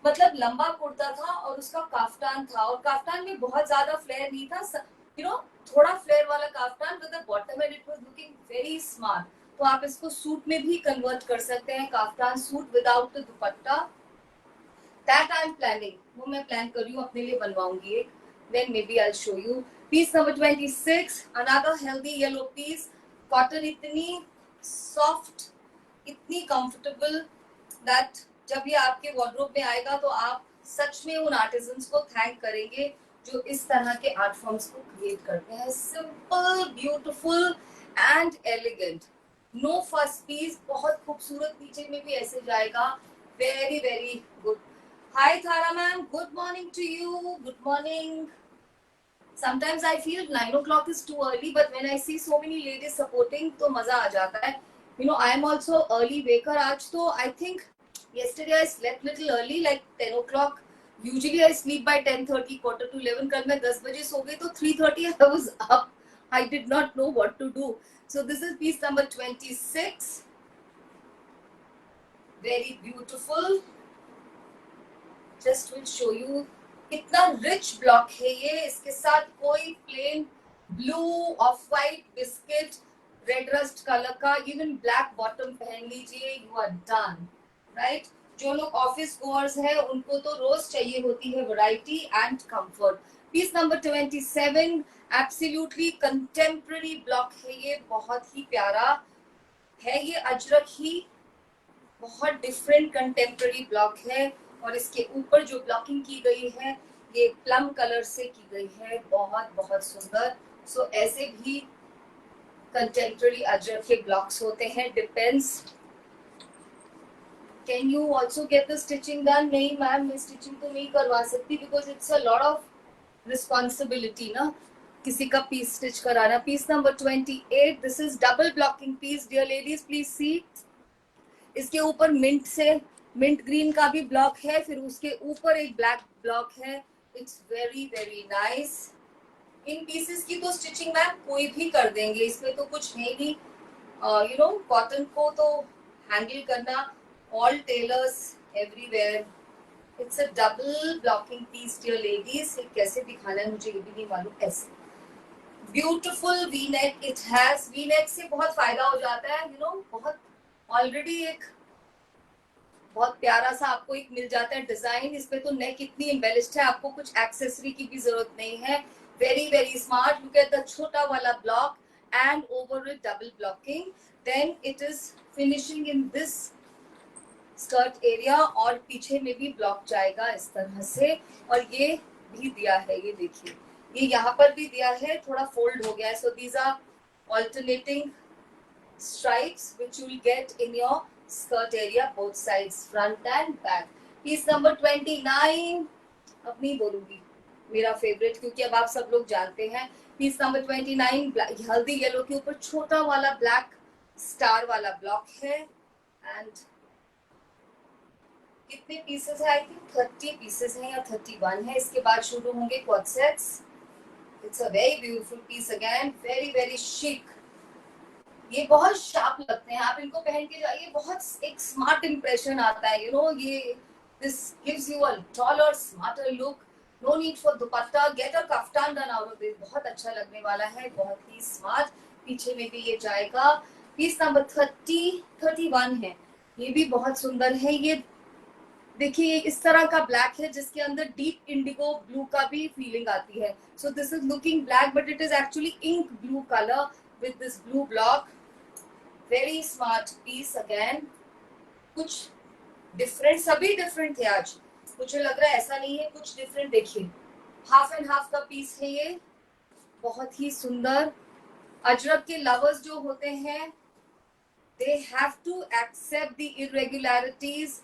मतलब लंबा कुर्ता था और उसका काफ्तान था, और काफ्तान में बहुत ज्यादा फ्लेयर नहीं था, यू नो थोड़ा फ्लेयर वाला kaftan with the bottom, and it was looking very smart. तो आप इसको सूट में भी कन्वर्ट कर सकते हैं, kaftan suit without the dupatta. That I am planning. वो मैं प्लान कर रही हूँ, अपने लिए बनवाऊंगी एक. Then maybe I show you. Piece number 26, another healthy yellow piece. Cotton इतनी सॉफ्ट, इतनी कंफर्टेबल दैट जब ये आपके वार्डरोब में आएगा तो आप सच में उन आर्टिजन्स को थैंक करेंगे. जो इस तरह के आर्ट फॉर्म्स को क्रिएट करते हैं। Simple, beautiful and elegant, no first piece, बहुत खूबसूरत, नीचे में भी ऐसे जाएगा। Very very good. Hi Tara ma'am, good morning to you, good morning. Sometimes I feel 9 o'clock is too early, but when I see so many ladies supporting, तो मजा आ जाता है। You know, I am also early waker आज तो I think yesterday I slept little early, like 10 o'clock. Usually I sleep by 10:30, quarter to 11. कल मैं 10 बजे सो गई तो 3:30 I was up. I did not know what to do. So this is piece number 26. Very beautiful. Just will show you कितना rich block है ये। इसके साथ कोई plain blue, off white, biscuit, red rust colour का, even black bottom पहन लीजिए, you are done, right. जो लोग ऑफिस गोअर्स है उनको तो रोज चाहिए होती है variety and comfort. Piece number 27, absolutely contemporary block है ये, बहुत ही प्यारा है ये, अजरक ही, बहुत डिफरेंट कंटेम्पररी ब्लॉक है। और इसके ऊपर जो ब्लॉकिंग की गई है ये प्लम कलर से की गई है, बहुत बहुत सुंदर। सो ऐसे भी कंटेम्पररी अजरक के ब्लॉक्स होते हैं, depends. Can you also get the stitching done? नहीं मैम, मैं स्टिचिंग तो नहीं करवा सकती because it's a lot of responsibility ना, किसी का पीस स्टिच कराना। Piece number 28, this is double blocking piece, dear ladies please see. इसके ऊपर मिंट से, मिंट ग्रीन का भी ब्लॉक है, फिर उसके ऊपर एक ब्लैक ब्लॉक है। It's very very nice. In pieces की तो स्टिचिंग मैम कोई भी कर देंगे, इसमें तो कुछ है नहीं। यू नो, कॉटन को तो हैंडल करना all tailors everywhere. It's a double blocking piece dear ladies. कैसे दिखाना है मुझे ये भी नहीं मालूम। ऐसे beautiful V neck it has. V neck से बहुत फायदा हो जाता है, यू नो, बहुत ऑलरेडी एक बहुत प्यारा सा आपको एक मिल जाता है डिजाइन। इसमें तो नेक इतनी एम्बेलिश्ड है, आपको कुछ एक्सेसरी की भी जरूरत नहीं है। Very very smart. Look at the छोटा वाला block and over it double blocking, then it is finishing in this skirt area, और पीछे में भी ब्लॉक जाएगा इस तरह से। और ये भी दिया है, ये देखिए, ये यहाँ पर भी दिया है, थोड़ा फोल्ड हो गया है। So these are alternating stripes which you will get in your skirt area, both sides, front and back. Piece number 29, अब नहीं बोलूंगी, मेरा फेवरेट, क्योंकि अब आप सब लोग जानते हैं। पीस नंबर 29, हल्दी येलो के ऊपर छोटा वाला ब्लैक स्टार वाला ब्लॉक है। एंड कितने पीसेस है? आई थिंक 30 पीसेस हैं या 31 है। इसके बाद शुरू होंगे quad sets. It's a very beautiful piece again, very very chic. ये बहुत शार्प लगते हैं, आप इनको पहन के जाइए, बहुत एक स्मार्ट इंप्रेशन आता है। यू नो, ये this gives you a taller smarter look. No need for dupatta, get a kaftan done out of this. बहुत अच्छा लगने वाला है, बहुत ही स्मार्ट। पीछे में भी ये जाएगा। पीस नंबर 31 है, ये भी बहुत सुंदर है। ये देखिए, ये इस तरह का ब्लैक है जिसके अंदर डीप इंडिगो ब्लू का भी फीलिंग आती है। So this is looking black but it is actually ink blue colour with this blue block. Very smart piece again, कुछ डिफरेंट, सभी डिफरेंट थे आज। मुझे लग रहा है ऐसा नहीं है, कुछ डिफरेंट। देखिए, हाफ एंड हाफ का पीस है ये, बहुत ही सुंदर। अजरक के लवर्स जो होते हैं, they have to accept the irregularities,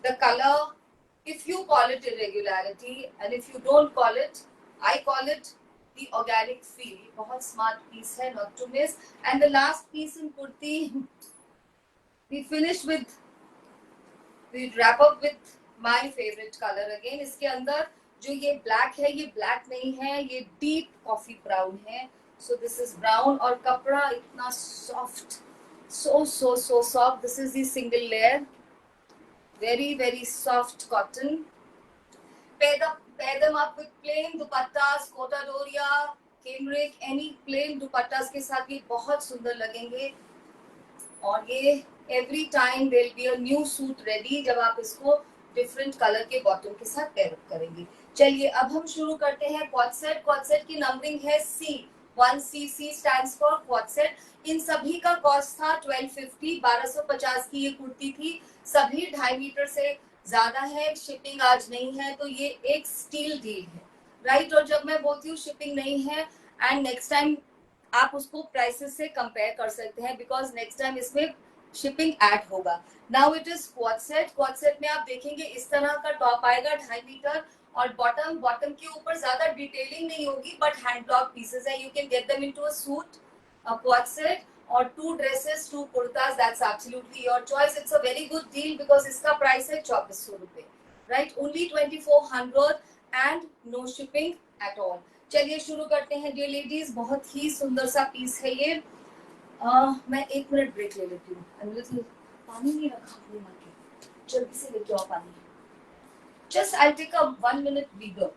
the color. If you call it irregularity and if you don't call it, I call it the organic feel. बहुत smart piece है, not to miss. And the last piece in kurti, we finish with, we wrap up with my favorite color again. इसके अंदर जो ये black है, ये black नहीं है, ये deep coffee brown है। So this is brown, और कपड़ा इतना soft, so soft. This is the single layer, very very soft cotton. Pair them up with plain dupattas, kota doria, cambric, any plain dupattas के साथ ये बहुत सुंदर लगेंगे। और ये every time there will be a new suit ready जब आप इसको डिफरेंट कलर के बॉटम के साथ पेयर अप करेंगे। चलिए अब हम शुरू करते हैं क्वाड सेट। क्वाड सेट की नंबरिंग है C 1C। C stands for quad set. इन सभी का कॉस्ट था 1250, 1250 की ये कुर्ती थी। सभी 2.5 मीटर से ज्यादा है, शिपिंग आज नहीं है, तो ये एक स्टील डील है। राइट। और जब मैं बोलती हूँ शिपिंग नहीं है, एंड नेक्स्ट टाइम आप उसको प्राइसेस से कंपेयर कर सकते हैं, बिकॉज नेक्स्ट टाइम इसमें शिपिंग ऐड होगा। Now it is quad set. Quad set में आप देखेंगे इस तरह का टॉप आएगा 2.5 मीटर, और बॉटम बॉटम के ऊपर ज्यादा डिटेलिंग नहीं होगी, बट हैंड ब्लॉक पीसेस है। You can get them into a suit, a quad set, और 2 dresses 2 kurtas, that's absolutely your choice. It's a very good deal because इसका प्राइस है 2400 रुपए, right, only 2400 and no shipping at all. चलिए शुरू करते हैं dear ladies. बहुत ही सुंदर सा पीस है ये। मैं 1 मिनट ब्रेक ले लेती हूँ। पानी नहीं रखा अपने माँ के, जल्दी से लेके आओ पानी। Just I take a 1 minute breather.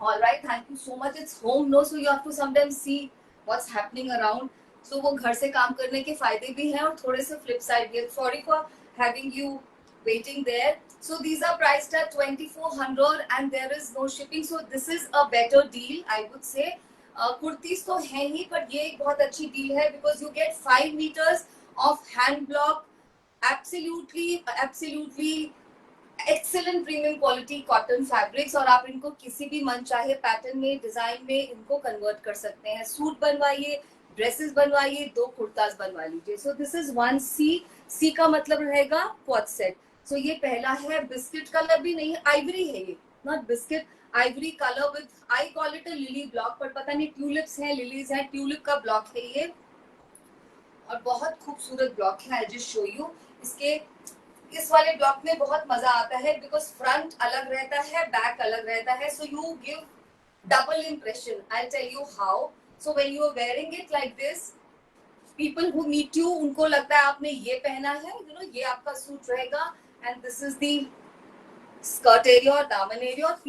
All right, thank you so much. It's home, no, so you have to sometimes see what's happening around. So वो घर से काम करने के फायदे भी हैं और थोड़े से flip side भी है. Sorry for having you waiting there. So these are priced at 2400 and there is no shipping. So this is a better deal, I would say. Kurtis तो हैं ही, but ये एक बहुत अच्छी डील है because you get 5 meters of hand block, absolutely excellent premium quality cotton fabrics, और आप इनको किसी भी मन चाहे पैटर्न में, डिजाइन में इनको कन्वर्ट कर सकते हैं। सूट बनवाइए, ड्रेसेस बनवाइए, 2 कुर्ताज बनवा लीजिए। सो दिस इज 1C। सी का मतलब रहेगा क्वाड सेट। सो ये पहला है, बिस्किट कलर भी नहीं है, आइवरी है ये, not biscuit, Ivory colour with, I call it a lily block, पर पता नहीं ट्यूलिप्स हैं, लिलीज हैं, ट्यूलिप का ब्लॉक है ये, और बहुत खूबसूरत ब्लॉक है। I just show you. इसके इस वाले ब्लॉक में बहुत मजा आता है बिकॉज फ्रंट अलग रहता है, बैक अलग रहता है, so you give double impression. I tell you how. So when you are wearing it like this, people who meet you उनको लगता है आपने ये पहना है, यू नो, ये आपका सूट रहेगा, and this is the skirt area और दामन एरिया, और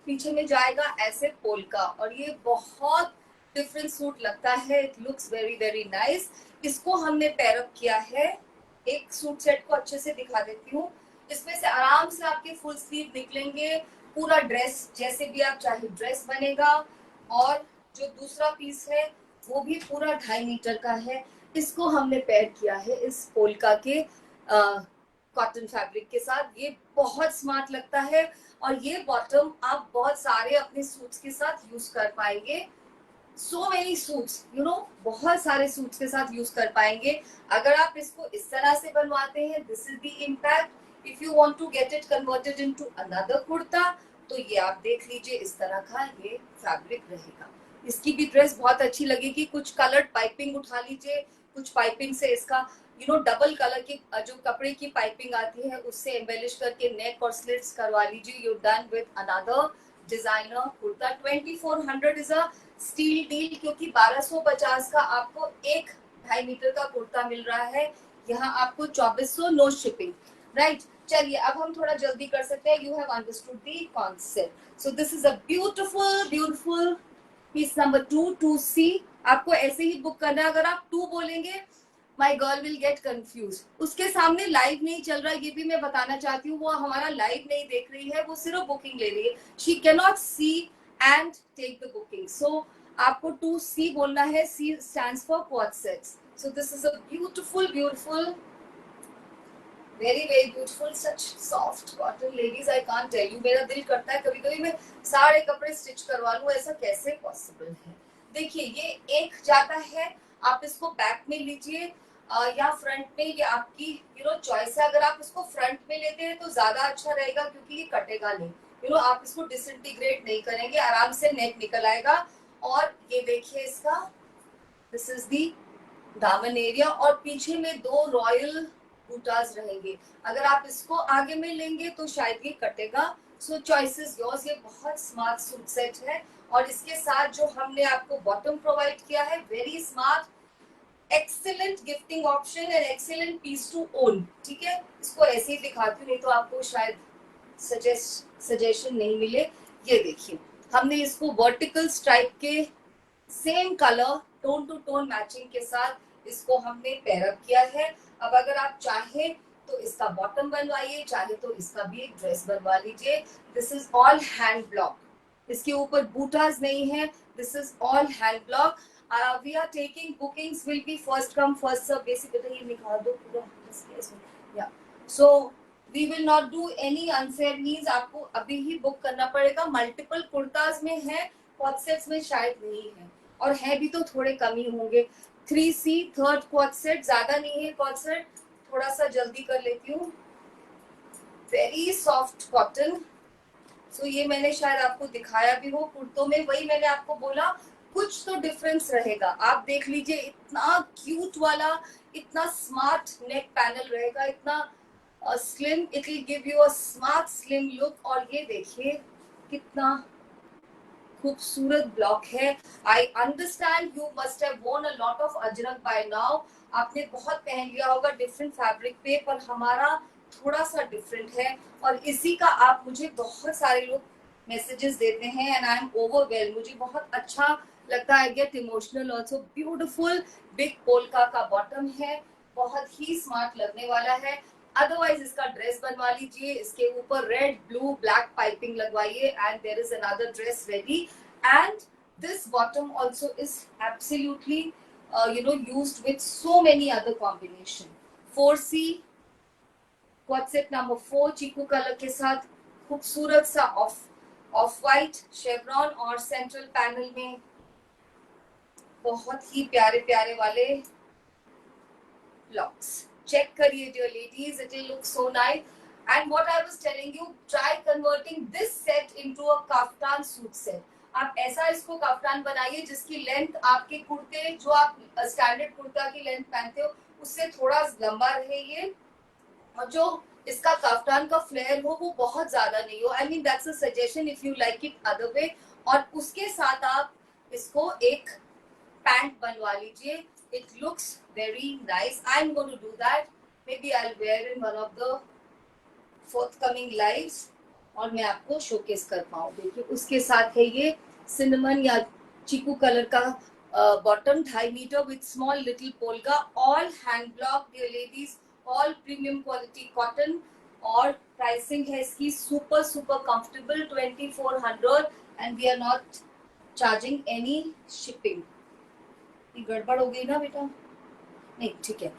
पीछे में जाएगा ऐसे पोलका, और ये बहुत डिफरेंट सूट लगता है। It looks very very nice. इसको हमने पेयर अप किया है, एक सूट सेट को अच्छे से दिखा देती हूँ। इसमें से आराम से आपके फुल स्लीव निकलेंगे, पूरा ड्रेस जैसे भी आप चाहे ड्रेस बनेगा, और जो दूसरा पीस है वो भी पूरा 2.5 मीटर का है। इसको हमने पेयर किया है इस पोलका के कॉटन फैब्रिक के साथ। ये बहुत स्मार्ट लगता है, और ये बॉटम आप बहुत सारे अपने सूट्स के साथ यूज कर पाएंगे। So many suits, you know, बहुत सारे सूट्स के साथ यूज कर पाएंगे। अगर आप इसको इस तरह से बनवाते हैं, this is the impact. If you want to get it converted into another kurta, तो ये आप देख लीजिए, इस तरह का ये फैब्रिक रहेगा। इसकी भी ड्रेस बहुत अच्छी लगेगी। कुछ कलर्ड पाइपिंग उठा लीजिए, कुछ पाइपिंग से इसका, यू नो, डबल कलर की जो कपड़े की पाइपिंग आती है उससे एम्बेलिश करके नेक और स्लिट्स करवा लीजिए। You done with another designer kurta. 2400 is a steal deal, क्योंकि 1250 का आपको एक 2.5 मीटर का कुर्ता मिल रहा है, यहाँ आपको 2400, नो शिपिंग, राइट। चलिए अब हम थोड़ा जल्दी कर सकते हैं। You have understood the concept. So this is a beautiful beautiful piece number 2C। आपको ऐसे ही बुक करना है। अगर आप 2 बोलेंगे, माई गर्ल विल गेट कंफ्यूज। उसके सामने लाइव नहीं चल रहा है, ये भी मैं बताना चाहती हूँ। वो हमारा लाइव नहीं देख रही है, वो सिर्फ बुकिंग ले रही है। She can not see and take the booking. So आपको 2C बोलना है। C stands for quad sets. So this is a beautiful beautiful, very very beautiful, such soft cotton, ladies, I can't tell you। मेरा दिल करता है कभी कभी मैं सारे कपड़े स्टिच करवा लूं, ऐसा कैसे पॉसिबल है। देखिए ये एक जाता है, आप इसको बैक में लीजिए या फ्रंट में, ये आपकी यू नो चॉइस है। अगर आप इसको फ्रंट में लेते हैं तो ज्यादा अच्छा रहेगा, क्योंकि ये कटेगा नहीं, यू नो, आप इसको डिसइंटीग्रेट नहीं करेंगे, आराम से नेक निकल आएगा। और ये देखिए इसका, दिस इज दी दामन एरिया, और पीछे में 2 रॉयल बूटास रहेंगे। अगर आप इसको आगे में लेंगे तो शायद ये कटेगा। सो चॉइस इज योर्स। ये बहुत स्मार्ट सूट सेट है, और इसके साथ जो हमने आपको बॉटम प्रोवाइड किया है, very smart, excellent gifting option and excellent piece to own. ठीक है, इसको ऐसे ही दिखाती हूँ, नहीं तो आपको शायद सजेशन नहीं मिले। ये देखिए, हमने इसको वर्टिकल स्ट्राइप के same colour tone to tone matching के साथ इसको हमने पेयरअप किया है। अब अगर आप चाहे तो इसका बॉटम बनवाइए, चाहे तो इसका भी एक ड्रेस बनवा लीजिए। This is all hand block, इसके ऊपर बूटास नहीं है, this is all hand block. We are taking bookings, will be first come first serve. Basically ये निकाल दो पूरा या so we will not do any unfair means, आपको अभी ही बुक करना पड़ेगा। मल्टीपल कुर्ताज में है, क्वाड सेट्स में शायद नहीं है, और है भी तो थोड़े कम ही होंगे। 3C थर्ड क्वाड सेट, ज्यादा नहीं है क्वाड सेट, थोड़ा सा जल्दी कर लेती हूँ। Very soft cotton. सो ये मैंने शायद आपको दिखाया भी हो कुर्तों में, वही मैंने आपको बोला कुछ तो डिफरेंस रहेगा। आप देख लीजिए, इतना क्यूट वाला, इतना स्मार्ट नेक पैनल रहेगा, इतना slim, it will give you a smart slim look. और ये देखिए कितना खूबसूरत ब्लॉक है। I understand you must have worn a lot of ajrakh by now, आपने बहुत पहन लिया होगा डिफरेंट फैब्रिक पे, पर हमारा थोड़ा सा डिफरेंट है। और इसी का आप मुझे बहुत सारे लोग मैसेजेस देते हैं एंड आई एम ओवरवेल्ड, मुझे बहुत अच्छा लगता है, get emotional also. Beautiful big polka का बॉटम है, बहुत ही स्मार्ट लगने वाला है। अदरवाइज इसका ड्रेस बनवा लीजिए, इसके ऊपर रेड ब्लू ब्लैक पाइपिंग लगवाइए and there is another dress ready. And this bottom also is absolutely used with so many other combination। 4C quad set number 4 chikoo colour के साथ खूबसूरत सा ऑफ वाइट शेवरॉन और सेंट्रल पैनल में बहुत ही प्यारे प्यारे वाले blocks। Check करिए dear ladies, it will look so nice। And what I was telling you, try converting this set into a kaftan suit set। आप ऐसा इसको कफ्तान बनाइए जिसकी लेंथ आपके कुर्ते, जो आप स्टैंडर्ड कुर्ता की लेंथ पहनते हो उससे थोड़ा लंबा रहे ये, और जो इसका कफ्तान का फ्लेयर हो वो बहुत ज्यादा नहीं हो। I mean that's a suggestion if you like it other way. और उसके साथ आप इसको एक पैंट बनवा लीजिए, it looks very nice। I'm going to do that, maybe I'll wear in one of the forthcoming lives और मैं आपको शोकेस कर पाऊँ। देखिए उसके साथ है ये सिनेमन या चीकू कलर का bottom 2.5 metre with small little polka, all hand block dear ladies, all premium quality cotton. और प्राइसिंग है इसकी super super comfortable 2400 and we are not charging any shipping. गड़बड़ हो गई ना बेटा, नहीं ठीक है।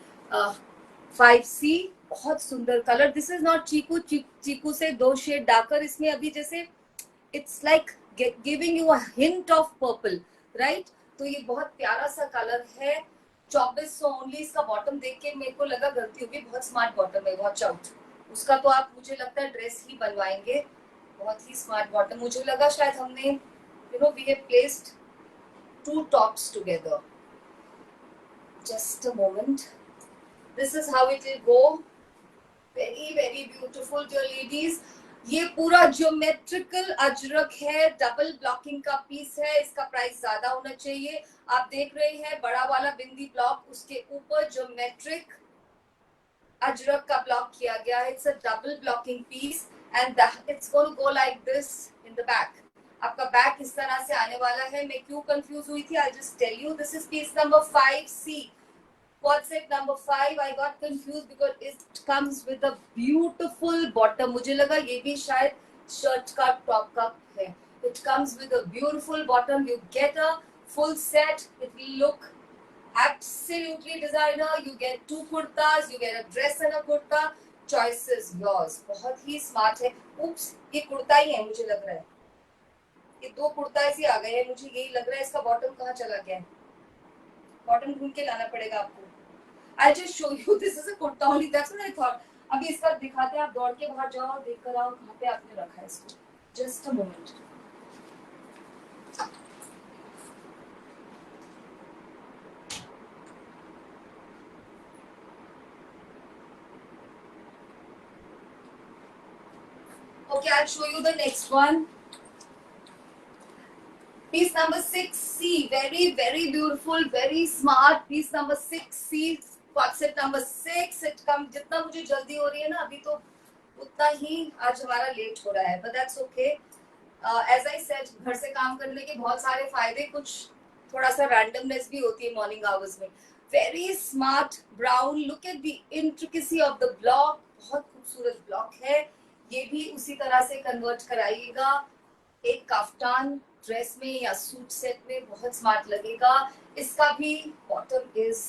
5C बहुत सुंदर कलर, दिस इज नॉट चीकू, चीकू से 2 शेड डार्कर इसमें अभी, जैसे it's like giving you a hint of purple, right. तो ये बहुत प्यारा सा कलर है। 2400 ओनली। इसका बॉटम देख के मेरे को लगा गलती होगी, बहुत स्मार्ट बॉटम है, वॉच आउट। उसका तो आप मुझे लगता है ड्रेस ही बनवाएंगे, बहुत ही स्मार्ट बॉटम। मुझे लगा शायद हमने we have placed 2 tops together. Just a moment, this is how it will go। very very beautiful dear ladies। ये पूरा ज्योमेट्रिकल अजरक है, डबल ब्लॉकिंग का पीस है, इसका प्राइस ज्यादा होना चाहिए। आप देख रहे हैं बड़ा वाला बिंदी ब्लॉक, उसके ऊपर ज्योमेट्रिक अजरक का ब्लॉक किया गया है। It's a double blocking piece and it's going to go like this in the back. आपका बैक इस तरह से आने वाला है। मैं क्यों कंफ्यूज हुई थी, I just tell you, this is piece number 5C quad set number 5। I got confused because it comes with a beautiful bottom। मुझे लगा ये भी शायद शर्ट का टॉप का है। It comes with a beautiful bottom। You get a full set। It will look absolutely designer। You get 2 kurtas, you get a dress and a kurta। Choice is yours। बहुत ही smart है। Oops, ये कुर्ता ही है मुझे लग रहा है, ये 2 कुर्ता ऐसे आ गए हैं, मुझे यही लग रहा है। इसका बॉटम कहाँ चला गया है, बॉटम ढूंढ के लाना पड़ेगा आपको। I'll just show you, this is a kurta only, that's what I thought। अभी इसका दिखाते हैं, आप दौड़ के बाहर जाओ, देख कर आओ कहाँ पे आपने रखा है इसको। Just a moment। Okay, I'll show you the next one। Piece number 6C, very very beautiful, very smart. Piece number 6C, concept number 6. It come जितना मुझे जल्दी हो रही है ना अभी तो उतना ही आज हमारा लेट हो रहा है, but that's okay. As I said, घर से काम करने के बहुत सारे फायदे, कुछ थोड़ा सा रैंडमनेस भी होती है मॉर्निंग आवर्स में. Very smart brown. Look at the intricacy of the block. बहुत खूबसूरत ब्लॉक है. ये भी उसी तरह से कन्वर्ट कराइएगा एक काफ्तान ड्रेस में या सूट सेट में, बहुत स्मार्ट लगेगा. इसका भी bottom is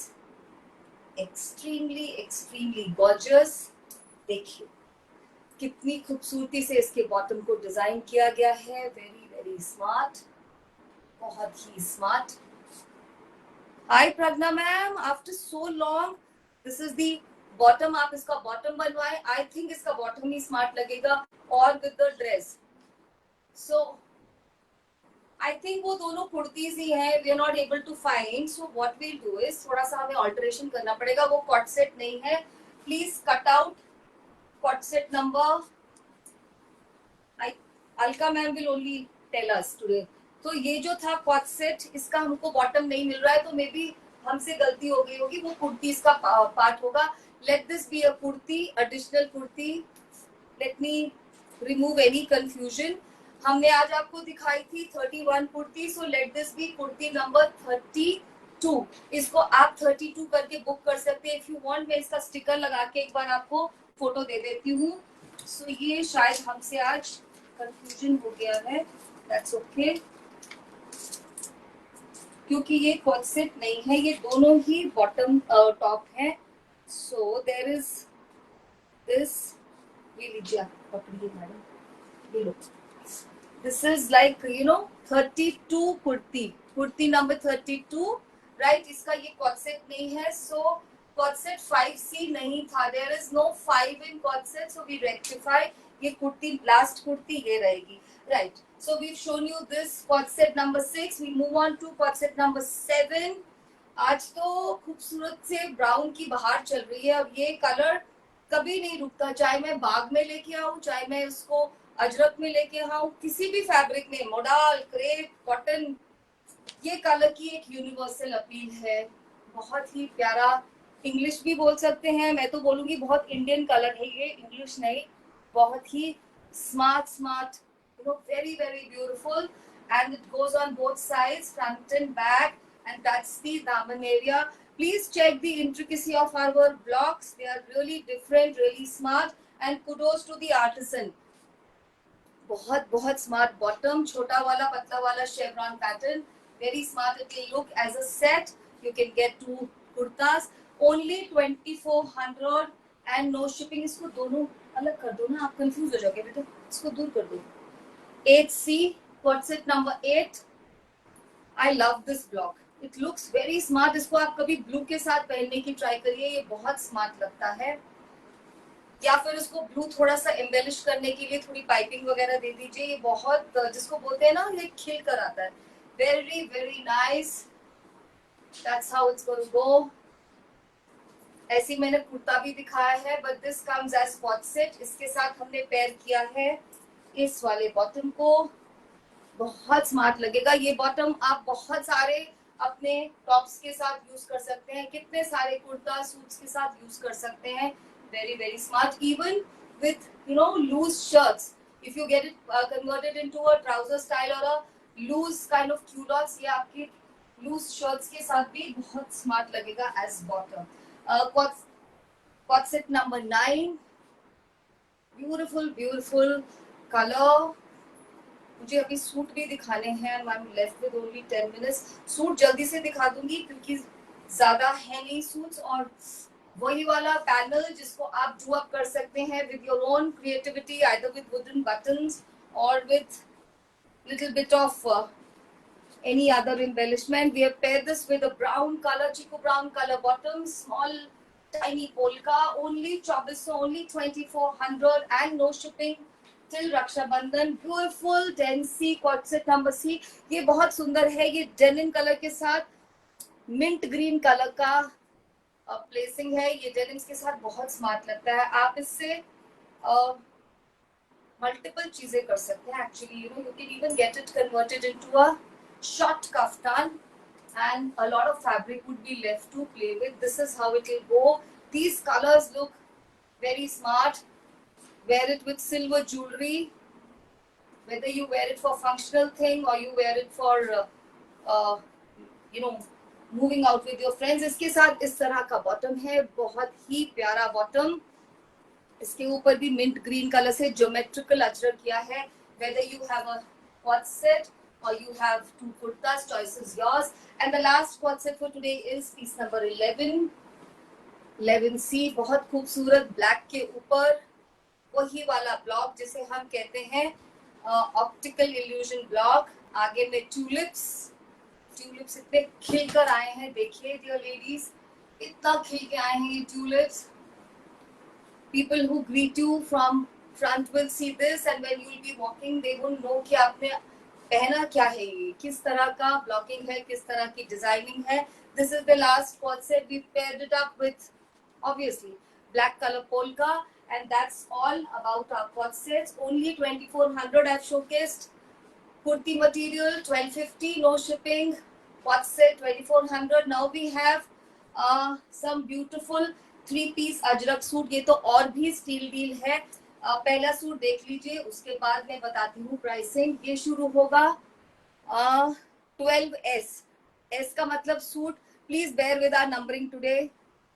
extremely extremely gorgeous. देखिए कितनी खूबसूरती से इसके बॉटम को डिजाइन किया गया है. वेरी वेरी स्मार्ट, बहुत ही smart. Hi Pragya ma'am, after so long this is the bottom. आप इसका बॉटम बनवाएं. आई थिंक इसका बॉटम ही स्मार्ट लगेगा और with the dress. So I think वो दोनों कुर्तीज ही हैं. We are not able to find. So what we'll do is थोड़ा सा हमें ऑल्टरेशन करना पड़ेगा. वो कॉट सेट नहीं है. Please cut out quad set number. Alka ma'am will only tell us today. तो ये जो था कॉट सेट, इसका हमको बॉटम नहीं मिल रहा है, तो मे बी हमसे गलती हो गई होगी. वो कुर्ती इसका पार्ट होगा. Let this be a kurti, additional kurti. Let me remove any confusion. हमने आज आपको दिखाई थी 31 कुर्ती. So let this be kurti number 32. इसको आप 32 करके बुक कर सकते हैं. इफ यू वांट मैं इसका स्टिकर लगा के एक बार आपको फोटो दे देती हूँ. सो ये शायद हमसे आज कंफ्यूजन हो गया है. दैट्स ओके, क्योंकि ये कॉट सेट नहीं है, ये दोनों ही बॉटम टॉप है. So there is this. ये लीजिए, आप पकड़िए मैडम, ये लो. This is like 32 kurti number 32, right. इसका ये कॉट सेट नहीं है. सो कॉट सेट 5C नहीं था. There is no 5 in quad set. So we rectify. ये कुर्ती लास्ट कुर्ती ये रहेगी, right. So we've shown you this quad set number 6. We move on to quad set number 7. आज तो खूबसूरत से ब्राउन की बहार चल रही है. अब ये कलर कभी नहीं रुकता, चाहे मैं बाग में लेके आऊं, चाहे मैं उसको अजरक में लेके आऊं, किसी भी फैब्रिक में, मोडाल, क्रेप, कॉटन, ये कलर की एक यूनिवर्सल अपील है. बहुत ही प्यारा. इंग्लिश भी बोल सकते हैं, मैं तो बोलूंगी बहुत इंडियन कलर है ये, इंग्लिश नहीं. बहुत ही smart, very very beautiful, and it goes on both sides, front and back, and that's the daman area. Please check the intricacy of our blocks. They are really different, really smart, and kudos to the artisan. बहुत बहुत smart bottom, छोटा वाला पतला वाला chevron pattern, very smart. It will look as a set. You can get 2 kurtas, only 2400 and no shipping. इसको दोनों अलग कर दो ना, आप कंफ्यूज हो जाओगे बेटा, इसको दूर कर दो. 8C, quad set number 8. I love this block. It looks very smart. इसको आप कभी ब्लू के साथ पहनने की ट्राई करिए, ये बहुत स्मार्ट लगता है. या फिर उसको ब्लू थोड़ा सा एम्बेलिश करने के लिए थोड़ी पाइपिंग वगैरह दे दीजिए. ये बहुत, जिसको बोलते हैं ना, ये खिल कर आता है. Very very nice. That's how it's going to go. ऐसी मैंने कुर्ता भी दिखाया है, but this comes as quad set. इसके साथ हमने पेयर किया है इस वाले बॉटम को. बहुत स्मार्ट लगेगा ये बॉटम. आप बहुत सारे अपने टॉप्स के साथ यूज कर सकते हैं, कितने सारे कुर्ता सूट्स के साथ यूज कर सकते हैं. Very very smart. Even with loose shirts, if you get it converted into a trouser style और a loose kind of culottes, ये आपकी लूज शर्ट्स के साथ भी बहुत स्मार्ट लगेगा as bottom. quad set number 9. Beautiful colour. मुझे अभी सूट भी दिखाने हैं. I am left with only 10 minutes. Suit जल्दी से दिखा दूंगी क्योंकि ज्यादा है नहीं सूट्स. और वही वाला पैनल जिसको आप डू अप कर सकते हैं with your own creativity, either with wooden buttons और with little bit of any other embellishment. We have paired this with a brown color, chico brown color bottom, small tiny polka, only 2400 and no shipping till Raksha Bandhan. Beautiful 10C quad set number C. ये बहुत सुंदर है. ये denim colour के साथ mint green colour का placing है. ये डेनिम्स के साथ बहुत स्मार्ट लगता है. आप इससे मल्टीपल चीजें कर सकते हैं. Actually you can even get it converted into a short kaftan, and a lot of fabric would be left to play with. This is how it will go. These colors look very smart. Wear it with silver jewelry, whether you wear it for functional thing or you wear it for uh, you know, moving out with your friends. इसके साथ इस तरह का bottom है, बहुत ही प्यारा bottom. इसके ऊपर भी मिंट ग्रीन कलर से ज्योमेट्रिकल अजरक किया है. Whether you have a quad set or you have two kurtas, choice is yours. And the last quad set for today is piece number 11. 11C, बहुत खूबसूरत ब्लैक के ऊपर वही वाला ब्लॉक जिसे हम कहते हैं ऑप्टिकल इल्यूजन ब्लॉक. आगे में ट्यूलिप्स इतने खिलकर आए हैं. देखिए डियर लेडीज, इतना खिल के आए हैं ये tulips. People who greet you from front will see this, and when you will be walking they won't know कि आपने पहना क्या है, ये किस तरह का ब्लॉकिंग है, किस तरह की डिजाइनिंग है. This is the last quad set. We paired it up with obviously black color polka, and that's all about our quad sets. Only 2400 I've showcased. Kurti material 1250, no shipping. Quad set 2400. Now we have some beautiful 3-piece Ajrak suit. ये तो और भी steal deal है. पहला suit देख लीजिए, उसके बाद मैं बताती हूँ प्राइसिंग. ये शुरू होगा 12S. S का मतलब suit. Please bear with our numbering today.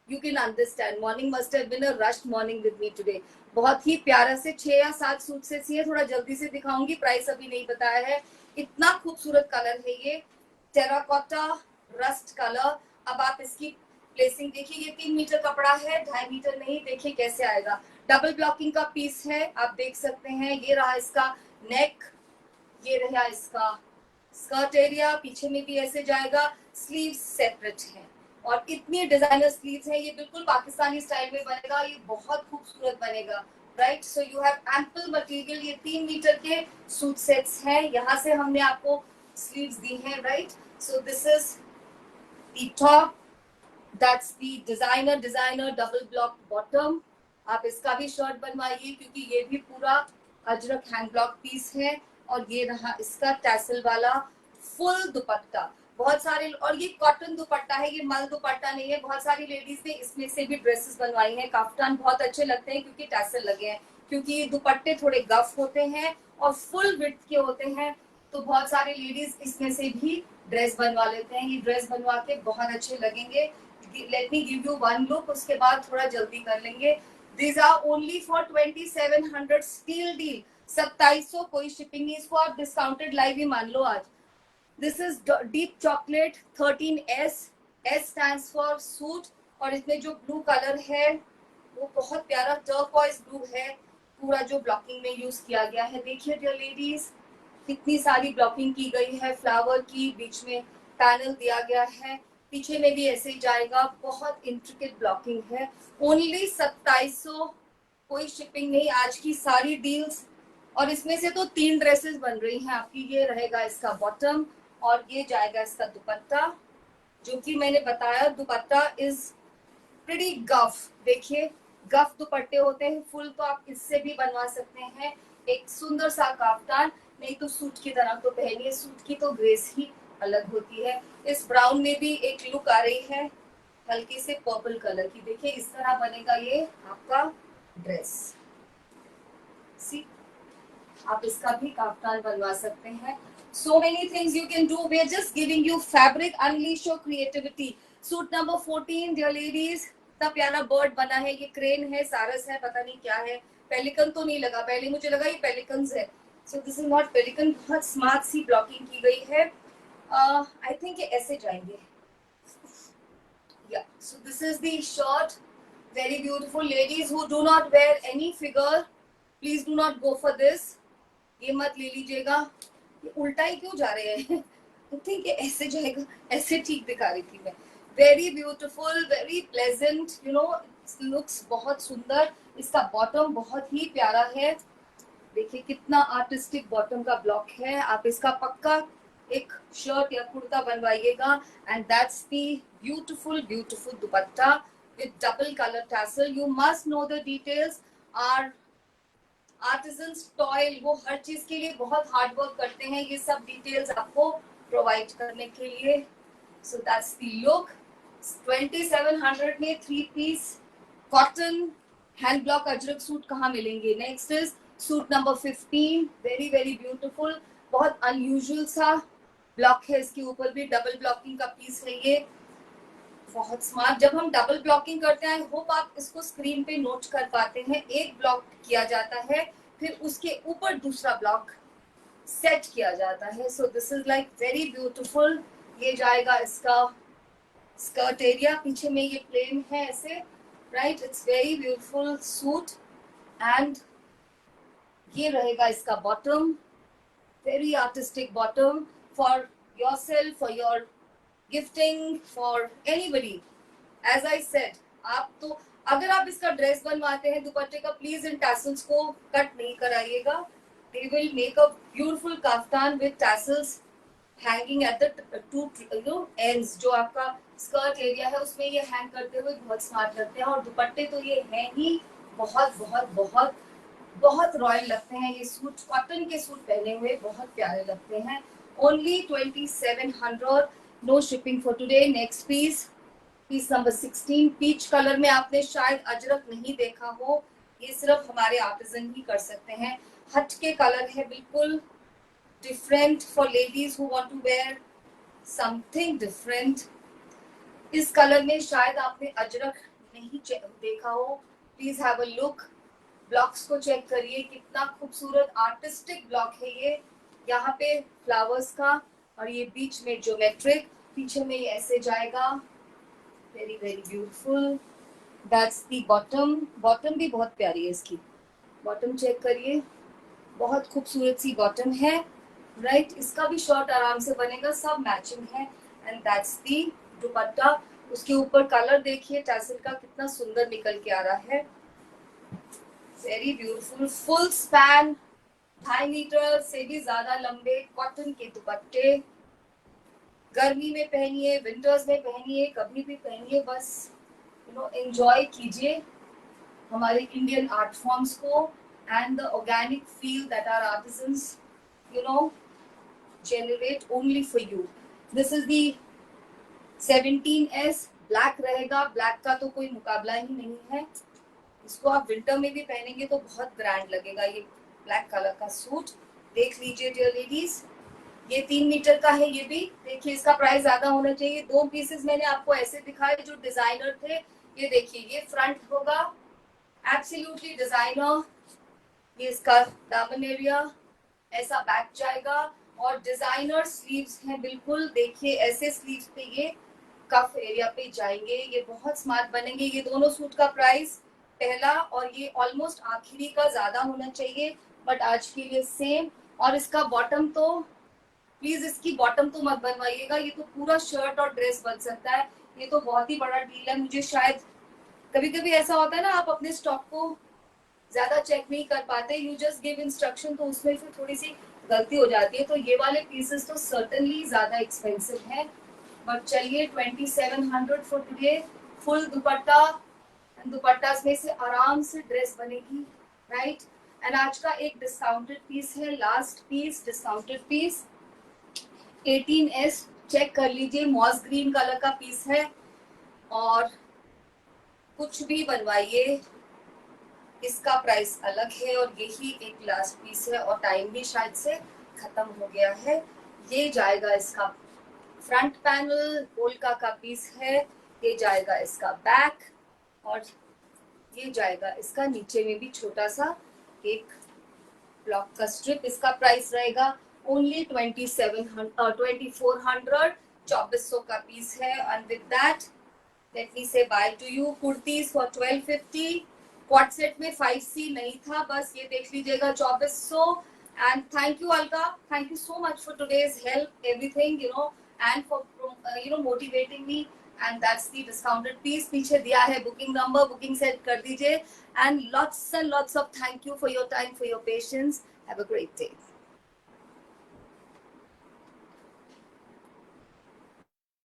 You can understand. Morning must have been a rushed morning with me today. बहुत ही प्यारा से 6 या 7 सूट से सिए. थोड़ा जल्दी से दिखाऊंगी, प्राइस अभी नहीं बताया है. इतना खूबसूरत कलर है ये, टेराकोटा रस्ट कलर. अब आप इसकी प्लेसिंग देखिए. ये 3 मीटर कपड़ा है, 2.5 मीटर नहीं. देखिए कैसे आएगा. डबल ब्लॉकिंग का पीस है, आप देख सकते हैं. ये रहा इसका नेक, ये रहा इसका स्कर्ट एरिया. पीछे में भी ऐसे जाएगा. स्लीव्स सेपरेट है और इतनी डिजाइनर स्लीव्स है. ये बिल्कुल पाकिस्तानी स्टाइल में बनेगा. ये बहुत खूबसूरत बनेगा. Right, so you have ample material. ये 3 मीटर के सूट सेट्स हैं. यहाँ से हमने आपको स्लीव्स दी हैं. Right, so this is the top. That's the designer double block bottom. आप इसका भी शर्ट बनवाइए क्योंकि ये भी पूरा अजरक हैंड ब्लॉक पीस है. और ये रहा इसका टैसल वाला फुल दुपट्टा. बहुत सारे, और ये कॉटन दुपट्टा है, ये मल दुपट्टा नहीं है. बहुत सारी लेडीज ने इसमें से भी ड्रेसेस बनवाई हैं. काफ्तान बहुत अच्छे लगते हैं क्योंकि टैसल लगे हैं, क्योंकि ये दुपट्टे थोड़े गफ होते हैं और फुल विड्थ के होते हैं. तो बहुत सारी लेडीज इसमें से भी ड्रेस बनवा लेते हैं. ये ड्रेस बनवा के बहुत अच्छे लगेंगे. Let me give you one look, उसके बाद थोड़ा जल्दी कर लेंगे. These are only for 2700 steal deal. 2700, कोई शिपिंग नहीं. इसको आप डिस्काउंटेड लाइव ही मान लो आज. This is deep chocolate 13S. S stands for suit. और इसमें जो ब्लू कलर है वो बहुत प्यारा टर्कोइज ब्लू है. पूरा जो ब्लॉकिंग में यूज किया गया है. देखिए डियर लेडीज, कितनी सारी ब्लॉकिंग की गई है. फ्लावर की बीच में पैनल दिया गया है. पीछे में भी ऐसे ही जाएगा. बहुत इंट्रिकेट ब्लॉकिंग है. ओनली 2700, कोई शिपिंग नहीं. आज की सारी डील्स. और इसमें से तो 3 ड्रेसेस बन रही हैं आपकी. ये रहेगा इसका बॉटम और ये जाएगा इसका दुपट्टा, जो कि मैंने बताया दुपट्टा इज प्रीटी गफ. देखिए गफ दुपट्टे होते हैं फुल, तो आप इससे भी बनवा सकते हैं एक सुंदर सा काफ्तान. नहीं तो सूट की तरह तो पहनिए. सूट की तो ग्रेस ही अलग होती है. इस ब्राउन में भी एक लुक आ रही है हल्की से पर्पल कलर की. देखिए इस तरह बनेगा ये आपका ड्रेस. सी, आप इसका भी काफ्तान बनवा सकते हैं. So many things you can do. We are just giving you fabric. Unleash your creativity. Suit number 14, dear ladies. इतना प्यारा बर्ड बना है. ये क्रेन है, सारस है, पता नहीं क्या है. पेलिकन तो नहीं लगा. पहले मुझे लगा ये पेलिकन्स है. So this is not pelican. बहुत स्मार्ट सी ब्लॉकिंग की गई है. I think ये ऐसे जाएंगे. Yeah. So this is the shirt. Very beautiful. Ladies who do not wear any figure, please do not go for this. ये मत ले लीजिएगा. ये उल्टा ही क्यों जा रहे हैं. ठीक है, ऐसे जाएगा. ऐसे ठीक दिखा रही थी मैं. Very beautiful, very pleasant, you know, looks बहुत सुंदर. इसका बॉटम बहुत ही प्यारा है. देखिए कितना आर्टिस्टिक बॉटम का ब्लॉक है. आप इसका पक्का एक शर्ट या कुर्ता बनवाइएगा. And that's the beautiful dupatta with double colour tassel. You must know the details. Our artisans toil, वो हर चीज के लिए बहुत हार्ड वर्क करते हैं. ये सब डिटेल्स आपको प्रोवाइड करने के लिए। So that's the look. 2700 में 3 piece cotton hand block ajrakh suit कहाँ मिलेंगे? Next is suit number 15, very very beautiful, बहुत अनयूजुअल सा ब्लॉक है, इसके ऊपर भी डबल ब्लॉकिंग का पीस है ये, बहुत स्मार्ट। जब हम डबल ब्लॉकिंग करते हैं, आई होप आप इसको स्क्रीन पे नोट कर पाते हैं, एक ब्लॉक किया जाता है, फिर उसके ऊपर दूसरा ब्लॉक सेट किया जाता है। So this is like very beautiful. ये जाएगा इसका स्कर्ट एरिया, पीछे में ये प्लेन है ऐसे, right, it's very beautiful suit. And ये रहेगा इसका bottom, very artistic bottom for yourself, for your gifting, for anybody. As I said, आप तो अगर आप इसका ड्रेस बनवाते हैं दुपट्टे का, प्लीज इन टैसल्स को कट नहीं कराइएगा। They will make a beautiful kaftan with tassels hanging at the two ends. जो आपका स्कर्ट एरिया है उसमें ये हैंग करते हुए बहुत स्मार्ट लगते हैं। और दुपट्टे तो ये हैं ही बहुत बहुत बहुत बहुत रॉयल लगते हैं। ये सूट, कॉटन के सूट पहने हुए बहुत प्यारे लगते हैं। Only 2700, no shipping for today. Next piece, piece number 16, peach colour में आपने शायद अजरक नहीं देखा हो, ये सिर्फ हमारे आर्टिजन ही कर सकते हैं। हट के कलर है, बिल्कुल different for ladies who want to wear something different. इस कलर में शायद आपने अजरक नहीं देखा हो, please have a look. Blocks को चेक करिए, कितना खूबसूरत आर्टिस्टिक ब्लॉक है ये। यहाँ पे फ्लावर्स का और ये बीच में ज्योमेट्रिक, पीछे में ये ऐसे जाएगा, very very beautiful. That's the bottom, bottom भी बहुत प्यारी है इसकी, बॉटम चेक करिए, बहुत खूबसूरत सी बॉटम है, राइट। इसका भी शॉर्ट आराम से बनेगा, सब मैचिंग है। एंड दैट्स दी दुपट्टा, उसके ऊपर कलर देखिए टैसल का कितना सुंदर निकल के आ रहा है, very beautiful. Full span, 2.5 metre से भी ज्यादा लंबे कॉटन के दुपट्टे, गर्मी में पहनिए, विंटर्स में पहनिए, कभी भी पहनिए, बस एंजॉय कीजिए हमारे इंडियन आर्ट फॉर्म्स को and the organic feel that our artisans generate only for you. This is the 17S, black रहेगा, ब्लैक का तो कोई मुकाबला ही नहीं है। इसको आप विंटर में भी पहनेंगे तो बहुत ग्रैंड लगेगा ये ब्लैक कलर का सूट। देख लीजिए डियर लेडीज, ये 3 मीटर का है, ये भी देखिए, इसका प्राइस ज्यादा होना चाहिए। 2 पीसेस मैंने आपको ऐसे दिखाए जो डिजाइनर थे। ये देखिए, ये फ्रंट होगा एब्सोल्युटली डिजाइनर, ये इसका दामन एरिया, ऐसा बैक जाएगा और डिजाइनर स्लीव्स हैं बिल्कुल। देखिए ऐसे स्लीव्स पे ये कफ एरिया पे जाएंगे, ये बहुत स्मार्ट बनेंगे। ये दोनों सूट का प्राइस पहला और ये ऑलमोस्ट आखिरी का ज्यादा होना चाहिए, बट आज के लिए सेम। और इसका बॉटम तो प्लीज इसकी बॉटम तो मत बनवाइएगा, ये तो पूरा शर्ट और ड्रेस बन सकता है। ये तो बहुत ही बड़ा डील है। मुझे शायद कभी कभी ऐसा होता है ना, आप अपने स्टॉक को ज्यादा चेक नहीं कर पाते, यू जस्ट गिव इंस्ट्रक्शन, तो उसमें फिर थोड़ी सी गलती हो जाती है। तो ये वाले पीसेस तो सर्टेनली ज्यादा एक्सपेंसिव है, बट चलिए 2700 फॉर टुडे। फुल दुपट्टा, दुपट्टा में से आराम से ड्रेस बनेगी, राइट। एंड आज का एक डिस्काउंटेड पीस है, last piece discounted piece 18S, check कर लीजिए, मॉस ग्रीन कलर का पीस है। और कुछ भी बनवाइए, इसका प्राइस अलग है और यही एक लास्ट पीस है और टाइम भी शायद से खत्म हो गया है। ये जाएगा इसका फ्रंट पैनल, पोल्का का पीस है, ये जाएगा इसका बैक और ये जाएगा इसका नीचे में भी छोटा सा एक ब्लॉक का स्ट्रिप। इसका प्राइस रहेगा ओनली 2400, 2400 का पीस है। And with that let me say bye to you. Kurtis for 1250, quad set में 5C नहीं था, बस ये देख लीजिएगा 2400। And thank you Alka, thank you so much for today's help, everything and for motivating me. And that's the discounted piece, पीछे दिया है बुकिंग नंबर, बुकिंग सेट कर दीजिए। एंड lots and lots of thank you for your time, for your patience. Have a great day.